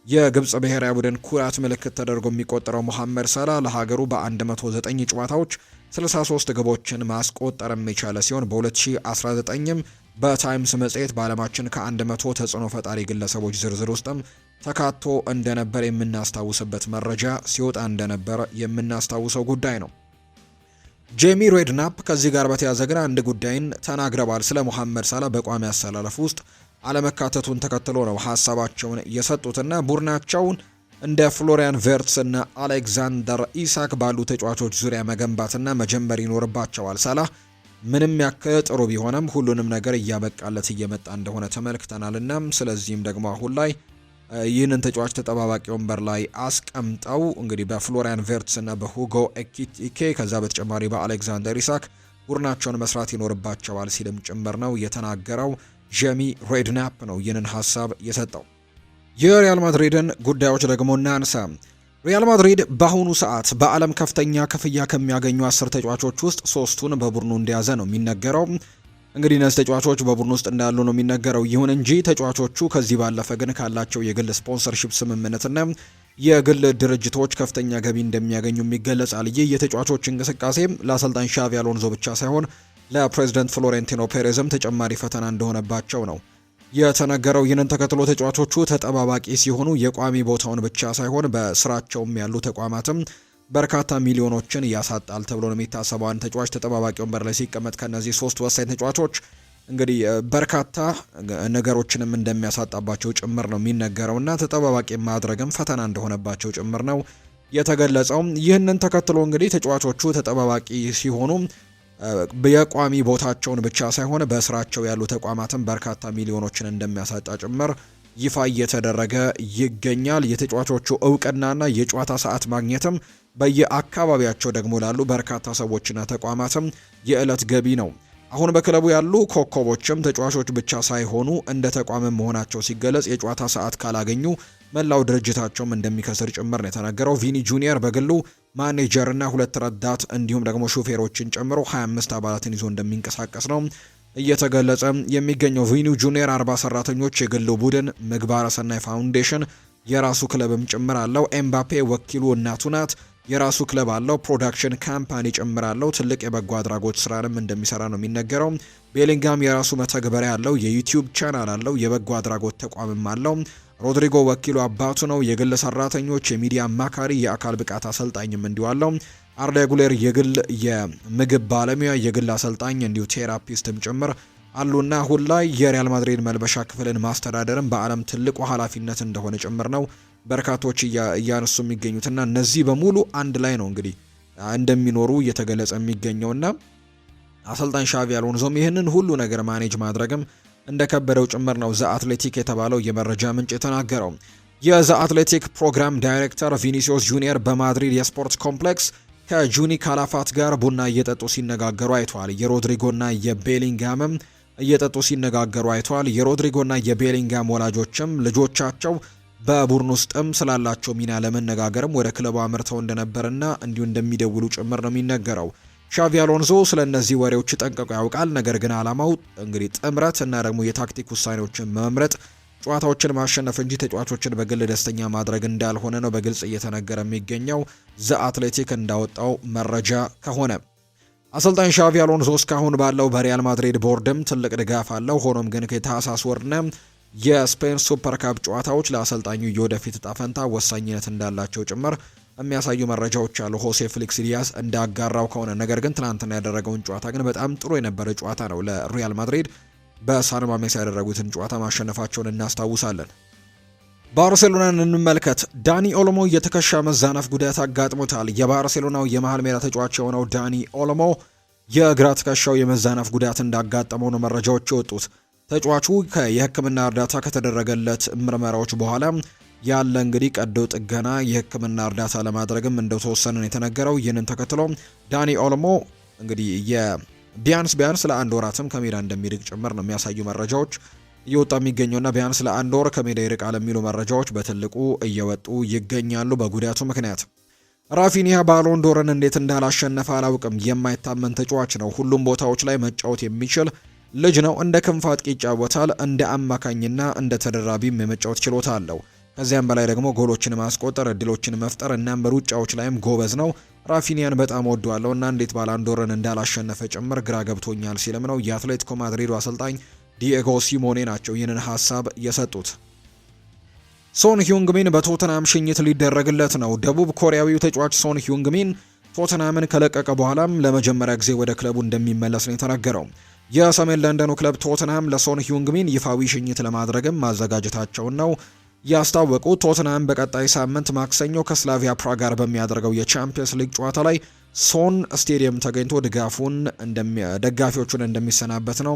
የግብጽ ብሔራዊ ቡድን ኩራት ምልክት ተደርጎ የሚቆጠረው ሙሐመድ ሳላ ለሀገሩ በ109 ጨዋታዎች 63 ግቦችን ማስቆጠር የቻለ ሲሆን በ2019ም በታይምስ መጽሔት በዓለማችን ከ100 ተጽዕኖ ፈጣሪ ግለሰቦች ዝርዝር ውስጥም ተካቶ እንደነበር የምናስታውስበት መረጃ ሲወጣ እንደነበር የምናስታውሰው ጉዳይ ነው። ጄሚ ሬድናፕ ከዚህ ጋር በተያያዘ ግን አንድ ጉዳይን ተናግረዋል። ስለ ሙሐመድ ሳላ በቋሚ አሰላለፍ ውስጥ አለመካተቱን ተከትሎ ነው ሀሳባቸውን የሰጡትና ቡድናቸውን እንደ ፍሎሪያን ቨርትስ እና አሌክዛንደር ኢሳክ ባሉ ተጫዋቾች ዙሪያ መገንባትና መጀመር ይኖርባቸዋል። ሳላ ምንም ያክል ጥሩ ቢሆንም ሁሉንም ነገር እያበቃለት እየመጣ እንደሆነ ተመልክተናልና ስለዚህም ደግሞ አሁን ላይ ይህንን ተጫዋች ተጠባባቂ ወንበር ላይ አስቀምጠው እንግዲህ በፍሎሪያን ቨርትስ እና በሁጎ ኤኪቲኬ ከዛ በተጨማሪ በአሌክዛንደር ኢሳክ ቡድናቸውን መስራት ይኖርባቸዋል ሲልም ጭምር ነው የተናገረው። ጄሚ ሬድናፕ ነው ይህንን ሀሳብ የሰጠው። የሪያል ማድሪድን ጉዳዮች ደግሞ እናንሳ። ሪያል ማድሪድ በአሁኑ ሰዓት በዓለም ከፍተኛ ክፍያ ከሚያገኙ 10 ተጫዋቾች ውስጥ 3ቱን በቡድኑ እንደያዘ ነው የሚነገረው። እንግዲህ እነዚህ ተጫዋቾች በቡድኑ ውስጥ እንዳሉ ነው የሚነገረው። ይሁን እንጂ ተጫዋቾቹ ከዚህ ባለፈ ግን ካላቸው የግል ስፖንሰርሺፕ ስምምነትና የግል ድርጅቶች ከፍተኛ ገቢ እንደሚያገኙ ይገለጻል። ይህ የተጫዋቾች እንቅስቃሴ ለአሰልጣኝ ሻቪ አሎንዞ ብቻ ሳይሆን ለፕሬዚደንት ፍሎሬንቲኖ ፔሬዝም ተጨማሪ ፈተና እንደሆነባቸው ነው የተነገረው። ይህንን ተከትሎ ተጫዋቾቹ ተጠባባቂ ሲሆኑ የቋሚ ቦታውን ብቻ ሳይሆን በስራቸውም ያሉ ተቋማትም በርካታ ሚሊዮኖችን ያሳጣል ተብሎ ነው የሚታሰበው። አንድ ተጫዋች ተጠባባቂ ወንበር ላይ ሲቀመጥ ከነዚህ 3 ወሳኝ ተጫዋቾች እንግዲህ በርካታ ነገሮችንም እንደሚያሳጣባቸው ጭምር ነው የሚነገረውና ተጠባባቂ ማድረግም ፈተና እንደሆነባቸው ጭምር ነው የተገለጸው። ይህንን ተከትሎ እንግዲህ ተጫዋቾቹ ተጠባባቂ ሲሆኑ የቋሚ ቦታቸውን ብቻ ሳይሆን በስራቸው ያሉ ተቋማትን በርካታ ሚሊዮኖችን እንደሚያሳጣ ጭምር ይፋ እየተደረገ ይገኛል። የተጫዋቾቹ እውቅናና የጨዋታ ሰዓት ማግኘትም በየአካባቢያቸው ደግሞ ላሉ በርካታ ሰዎችና ተቋማትም የዕለት ገቢ ነው። አሁን በክለቡ ያሉ ኮከቦችም ተጫዋቾች ብቻ ሳይሆኑ እንደ ተቋምም መሆናቸው ሲገለጽ የጨዋታ ሰዓት ካላገኙ መላው ድርጅታቸውም እንደሚከስር ጭምር ነው የተናገረው። ቪኒ ጁኒየር በግሉ ማኔጀርና 2 ረዳት እንዲሁም ደግሞ ሹፌሮችን ጨምሮ 25 አባላትን ይዞ እንደሚንቀሳቀስ ነው እየተገለጸ የሚገኘው። ቪኒ ጁኒየር 40 ሰራተኞች፣ የግሉ ቡድን፣ ምግባረ ሰናይ ፋውንዴሽን፣ የራሱ ክለብም ጭምር አለው። ኤምባፔ ወኪሉ እናቱ ናት። የራሱ ክለብ አለው። ፕሮዳክሽን ካምፓኒ ጭምር አለው። ትልቅ የበጎ አድራጎት ስራንም እንደሚሰራ ነው የሚነገረው። ቤሊንጋም የራሱ መተግበሪያ አለው። የዩቲዩብ ቻናል አለው። የበጎ አድራጎት ተቋምም አለው። ሮድሪጎ ወኪሉ አባቱ ነው። የግል ሰራተኞች፣ የሚዲያ አማካሪ፣ የአካል ብቃት አሰልጣኝም እንዲሁ አለው። አርዳ ጉሌር የግል የምግብ ባለሙያ፣ የግል አሰልጣኝ እንዲሁ ቴራፒስትም ጭምር አሉና አሁን ላይ የሪያል ማድሪድ መልበሻ ክፍልን ማስተዳደርም በዓለም ትልቁ ኃላፊነት እንደሆነ ጭምር ነው በርካቶች እያነሱ የሚገኙትና እነዚህ በሙሉ አንድ ላይ ነው እንግዲህ እንደሚኖሩ እየተገለጸ የሚገኘውና አሰልጣኝ ሻቪ አሎንዞም ይህንን ሁሉ ነገር ማኔጅ ማድረግም እንደከበደው ጭምር ነው ዘ አትሌቲክ የተባለው የመረጃ ምንጭ የተናገረው። የዘ አትሌቲክ ፕሮግራም ዳይሬክተር ቪኒሲዮስ ጁኒየር በማድሪድ የስፖርት ኮምፕሌክስ ከጁኒ ካላፋት ጋር ቡና እየጠጡ ሲነጋገሩ አይቷል። የሮድሪጎና የቤሊንጋምም እየጠጡ ሲነጋገሩ አይቷል። የሮድሪጎና የቤሊንጋም ወላጆችም ልጆቻቸው በቡድን ውስጥም ስላላቸው ሚና ለመነጋገርም ወደ ክለቡ አምርተው እንደነበርና እንዲሁ እንደሚደውሉ ጭምር ነው የሚነገረው። ሻቪ አሎንዞ ስለ እነዚህ ወሬዎች ጠንቅቆ ያውቃል። ነገር ግን ዓላማው እንግዲህ ጥምረት እና ደግሞ የታክቲክ ውሳኔዎችን መምረጥ፣ ጨዋታዎችን ማሸነፍ እንጂ ተጫዋቾችን በግል ደስተኛ ማድረግ እንዳልሆነ ነው በግልጽ እየተነገረ የሚገኘው ዘ አትሌቲክ እንዳወጣው መረጃ ከሆነ። አሰልጣኝ ሻቪ አሎንዞ እስካሁን ባለው በሪያል ማድሪድ ቦርድም ትልቅ ድጋፍ አለው። ሆኖም ግን ከታህሳስ ወርና የስፔን ሱፐር ካፕ ጨዋታዎች ለአሰልጣኙ የወደፊት እጣ ፈንታ ወሳኝነት እንዳላቸው ጭምር የሚያሳዩ መረጃዎች አሉ። ሆሴ ፍሊክስ ዲያስ እንዳጋራው ከሆነ ነገር ግን ትናንትና ያደረገውን ጨዋታ ግን በጣም ጥሩ የነበረ ጨዋታ ነው ለሪያል ማድሪድ። በሳን ማሜስ ያደረጉትን ጨዋታ ማሸነፋቸውን እናስታውሳለን። ባርሴሎናን እንመልከት። ዳኒ ኦልሞ የትከሻ መዛነፍ ጉዳት አጋጥሞታል። የባርሴሎናው የመሃል ሜዳ ተጫዋች የሆነው ዳኒ ኦልሞ የግራ ትከሻው የመዛነፍ ጉዳት እንዳጋጠመው ነው መረጃዎች የወጡት። ተጫዋቹ የሕክምና እርዳታ ከተደረገለት ምርመራዎች በኋላ ያለ እንግዲህ ቀዶ ጥገና የሕክምና እርዳታ ለማድረግም እንደተወሰነ ነው የተነገረው። ይህንን ተከትሎ ዳኒ ኦልሞ እንግዲህ ቢያንስ ለአንድ ወራትም ከሜዳ እንደሚርቅ ጭምር ነው የሚያሳዩ መረጃዎች እየወጣ የሚገኘውና ቢያንስ ለአንድ ወር ከሜዳ ይርቃል የሚሉ መረጃዎች በትልቁ እየወጡ ይገኛሉ በጉዳቱ ምክንያት። ራፊኒያ ባሎን ዶርን እንዴት እንዳላሸነፈ አላውቅም። የማይታመን ተጫዋች ነው። ሁሉም ቦታዎች ላይ መጫወት የሚችል ልጅ ነው። እንደ ክንፍ አጥቂ ይጫወታል። እንደ አማካኝና እንደ ተደራቢም የመጫወት ችሎታ አለው። ከዚያም በላይ ደግሞ ጎሎችን ማስቆጠር፣ እድሎችን መፍጠር እናም በሩጫዎች ላይም ጎበዝ ነው። ራፊኒያን በጣም ወደዋለሁ እና እንዴት ባላንዶርን እንዳላሸነፈ ጭምር ግራ ገብቶኛል ሲልም ነው የአትሌቲኮ ማድሪዱ አሰልጣኝ ዲኤጎ ሲሞኔ ናቸው ይህንን ሀሳብ የሰጡት። ሶን ሂዩንግሚን በቶተናም ሽኝት ሊደረግለት ነው። ደቡብ ኮሪያዊው ተጫዋች ሶን ሂዩንግሚን ቶተናምን ከለቀቀ በኋላም ለመጀመሪያ ጊዜ ወደ ክለቡ እንደሚመለስ ነው የተነገረው። የሰሜን ለንደኑ ክለብ ቶተናም ለሶን ሂዩንግሚን ይፋዊ ሽኝት ለማድረግም ማዘጋጀታቸውን ነው ያስታወቁት። ቶተናም በቀጣይ ሳምንት ማክሰኞ ከስላቪያ ፕራግ ጋር በሚያደርገው የቻምፒየንስ ሊግ ጨዋታ ላይ ሶን ስቴዲየም ተገኝቶ ደጋፊዎቹን እንደሚሰናበት ነው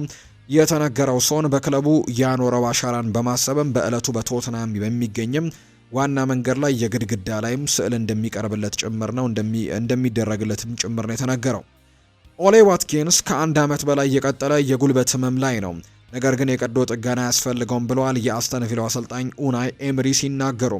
የተነገረው። ሶን በክለቡ ያኖረው አሻራን በማሰብም በዕለቱ በቶተናም በሚገኝም ዋና መንገድ ላይ የግድግዳ ላይም ስዕል እንደሚቀርብለት ጭምር ነው እንደሚደረግለትም ጭምር ነው የተነገረው። ኦሌ ዋትኪንስ ከ1 ዓመት በላይ የቀጠለ የጉልበት ህመም ላይ ነው። ነገር ግን የቀዶ ጥገና ያስፈልገውም ብለዋል የአስተን ቪላው አሰልጣኝ ኡናይ ኤምሪ ሲናገሩ።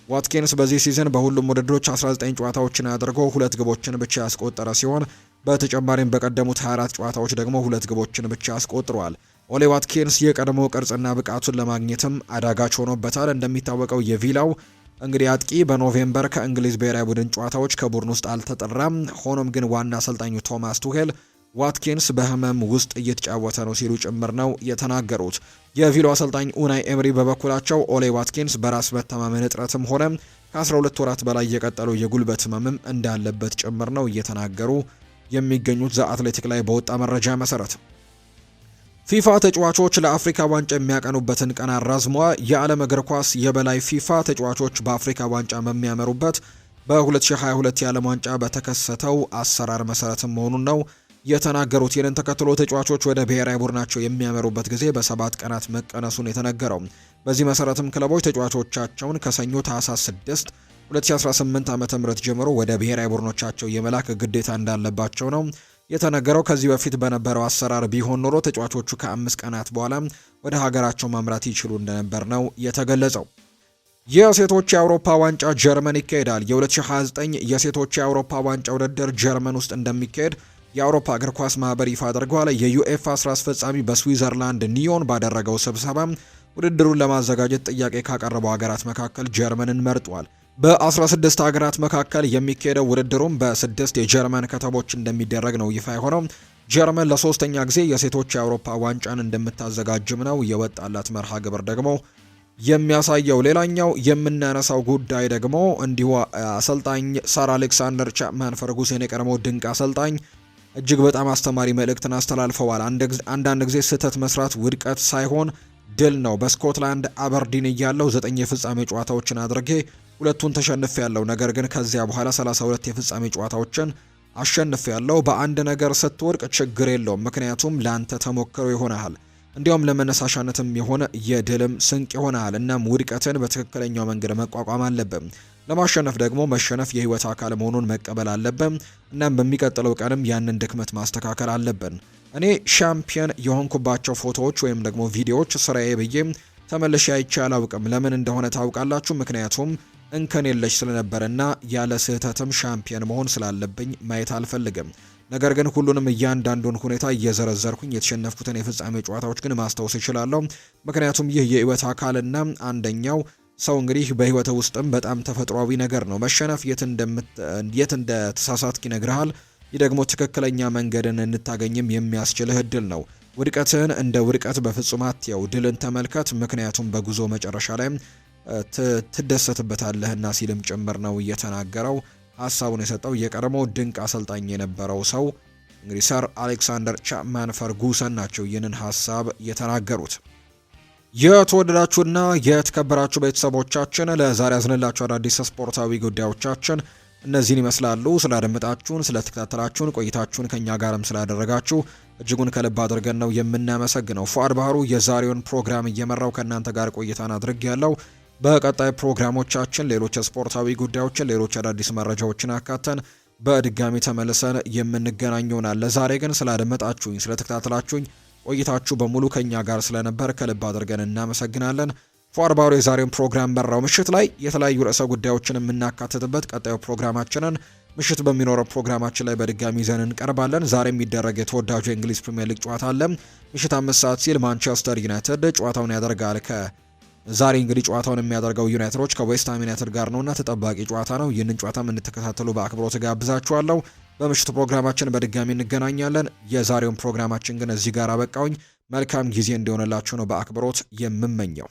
ዋትኪንስ በዚህ ሲዝን በሁሉም ውድድሮች 19 ጨዋታዎችን አድርጎ 2 ግቦችን ብቻ ያስቆጠረ ሲሆን በተጨማሪም በቀደሙት 24 ጨዋታዎች ደግሞ 2 ግቦችን ብቻ አስቆጥሯል። ኦሌ ዋትኪንስ የቀድሞ ቅርጽና ብቃቱን ለማግኘትም አዳጋች ሆኖበታል። እንደሚታወቀው የቪላው እንግዲህ አጥቂ በኖቬምበር ከእንግሊዝ ብሔራዊ ቡድን ጨዋታዎች ከቡድን ውስጥ አልተጠራም። ሆኖም ግን ዋና አሰልጣኙ ቶማስ ቱሄል ዋትኪንስ በህመም ውስጥ እየተጫወተ ነው ሲሉ ጭምር ነው የተናገሩት። የቪሎ አሰልጣኝ ኡናይ ኤምሪ በበኩላቸው ኦሌ ዋትኪንስ በራስ መተማመን እጥረትም ሆነ ከ12 ወራት በላይ የቀጠለው የጉልበት ህመምም እንዳለበት ጭምር ነው እየተናገሩ የሚገኙት። ዘ አትሌቲክ ላይ በወጣ መረጃ መሰረት ፊፋ ተጫዋቾች ለአፍሪካ ዋንጫ የሚያቀኑበትን ቀን አራዝሟል። የዓለም እግር ኳስ የበላይ ፊፋ ተጫዋቾች በአፍሪካ ዋንጫ በሚያመሩበት በ2022 የዓለም ዋንጫ በተከሰተው አሰራር መሰረትም መሆኑን ነው የተናገሩት። ይህንን ተከትሎ ተጫዋቾች ወደ ብሔራዊ ቡድናቸው የሚያመሩበት ጊዜ በ7 ቀናት መቀነሱን የተነገረው። በዚህ መሰረትም ክለቦች ተጫዋቾቻቸውን ከሰኞ ታህሳስ 6 2018 ዓ.ም ጀምሮ ወደ ብሔራዊ ቡድኖቻቸው የመላክ ግዴታ እንዳለባቸው ነው የተነገረው። ከዚህ በፊት በነበረው አሰራር ቢሆን ኖሮ ተጫዋቾቹ ከ5 ቀናት በኋላ ወደ ሀገራቸው ማምራት ይችሉ እንደነበር ነው የተገለጸው። የሴቶች የአውሮፓ ዋንጫ ጀርመን ይካሄዳል። የ2029 የሴቶች የአውሮፓ ዋንጫ ውድድር ጀርመን ውስጥ እንደሚካሄድ የአውሮፓ እግር ኳስ ማህበር ይፋ አድርጓል። የዩኤፋ ስራ አስፈጻሚ በስዊዘርላንድ ኒዮን ባደረገው ስብሰባ ውድድሩን ለማዘጋጀት ጥያቄ ካቀረቡ ሀገራት መካከል ጀርመንን መርጧል። በ16 ሀገራት መካከል የሚካሄደው ውድድሩም በ6 የጀርመን ከተሞች እንደሚደረግ ነው ይፋ የሆነው። ጀርመን ለሶስተኛ ጊዜ የሴቶች የአውሮፓ ዋንጫን እንደምታዘጋጅም ነው የወጣላት መርሃ ግብር ደግሞ የሚያሳየው። ሌላኛው የምናነሳው ጉዳይ ደግሞ እንዲሁ አሰልጣኝ ሰር አሌክሳንደር ቻፕማን ፈርጉሰን የቀድሞው ድንቅ አሰልጣኝ እጅግ በጣም አስተማሪ መልእክትን አስተላልፈዋል። አንዳንድ ጊዜ ስህተት መስራት ውድቀት ሳይሆን ድል ነው። በስኮትላንድ አበርዲን እያለው 9 የፍጻሜ ጨዋታዎችን አድርጌ 2ቱን ተሸንፍ ያለው፣ ነገር ግን ከዚያ በኋላ 32 የፍጻሜ ጨዋታዎችን አሸንፍ ያለው። በአንድ ነገር ስትወድቅ ችግር የለውም፣ ምክንያቱም ላንተ ተሞክሮ ይሆናል፣ እንዲያውም ለመነሳሻነትም የሆነ የድልም ስንቅ ይሆናል። እናም ውድቀትን በትክክለኛው መንገድ መቋቋም አለብን። ለማሸነፍ ደግሞ መሸነፍ የህይወት አካል መሆኑን መቀበል አለብን። እናም በሚቀጥለው ቀንም ያንን ድክመት ማስተካከል አለብን። እኔ ሻምፒየን የሆንኩባቸው ፎቶዎች ወይም ደግሞ ቪዲዮዎች ስራዬ ብዬ ተመልሼ አይቼ አላውቅም። ለምን እንደሆነ ታውቃላችሁ? ምክንያቱም እንከን የለሽ ስለነበረና ያለ ስህተትም ሻምፒየን መሆን ስላለብኝ ማየት አልፈልግም። ነገር ግን ሁሉንም እያንዳንዱን ሁኔታ እየዘረዘርኩኝ የተሸነፍኩትን የፍጻሜ ጨዋታዎች ግን ማስታወስ እችላለሁ። ምክንያቱም ይህ የህይወት አካልና አንደኛው ሰው እንግዲህ በህይወት ውስጥም በጣም ተፈጥሯዊ ነገር ነው። መሸነፍ የት እንደተሳሳትክ ይነግርሃል። ይህ ደግሞ ትክክለኛ መንገድን እንታገኝም የሚያስችልህ እድል ነው። ውድቀትህን እንደ ውድቀት በፍጹም አትየው፣ ድልን ተመልከት፣ ምክንያቱም በጉዞ መጨረሻ ላይ ትደሰትበታለህና ሲልም ጭምር ነው እየተናገረው ሀሳቡን የሰጠው የቀድሞ ድንቅ አሰልጣኝ የነበረው ሰው እንግዲህ ሰር አሌክሳንደር ቻፕማን ፈርጉሰን ናቸው ይህንን ሀሳብ የተናገሩት። የተወደዳችሁና የተከበራችሁ ቤተሰቦቻችን ለዛሬ ያዝንላችሁ አዳዲስ ስፖርታዊ ጉዳዮቻችን እነዚህን ይመስላሉ። ስላደመጣችሁን፣ ስለተከታተላችሁን፣ ቆይታችሁን ከኛ ጋርም ስላደረጋችሁ እጅጉን ከልብ አድርገን ነው የምናመሰግነው። ፉአድ ባህሩ የዛሬውን ፕሮግራም እየመራው ከእናንተ ጋር ቆይታን አድርጌያለሁ። በቀጣይ ፕሮግራሞቻችን ሌሎች ስፖርታዊ ጉዳዮችን፣ ሌሎች አዳዲስ መረጃዎችን አካተን በድጋሚ ተመልሰን የምንገናኝ ይሆናል። ለዛሬ ግን ስላደመጣችሁኝ፣ ስለተከታተላችሁኝ ቆይታችሁ በሙሉ ከኛ ጋር ስለነበር ከልብ አድርገን እናመሰግናለን። ፉአድ ባህሩ የዛሬውን ፕሮግራም መራው። ምሽት ላይ የተለያዩ ርዕሰ ጉዳዮችን የምናካትትበት ቀጣዩ ፕሮግራማችንን ምሽት በሚኖረው ፕሮግራማችን ላይ በድጋሚ ይዘን እንቀርባለን። ዛሬ የሚደረግ የተወዳጁ የእንግሊዝ ፕሪምየር ሊግ ጨዋታ አለ። ምሽት 5 ሰዓት ሲል ማንቸስተር ዩናይትድ ጨዋታውን ያደርጋል። ዛሬ እንግዲህ ጨዋታውን የሚያደርገው ዩናይትዶች ከዌስትሃም ዩናይትድ ጋር ነውና ተጠባቂ ጨዋታ ነው። ይህንን ጨዋታም እንድትከታተሉ በአክብሮት ጋብዛችኋለሁ። በምሽቱ ፕሮግራማችን በድጋሚ እንገናኛለን። የዛሬውን ፕሮግራማችን ግን እዚህ ጋር አበቃውኝ። መልካም ጊዜ እንዲሆንላችሁ ነው በአክብሮት የምመኘው።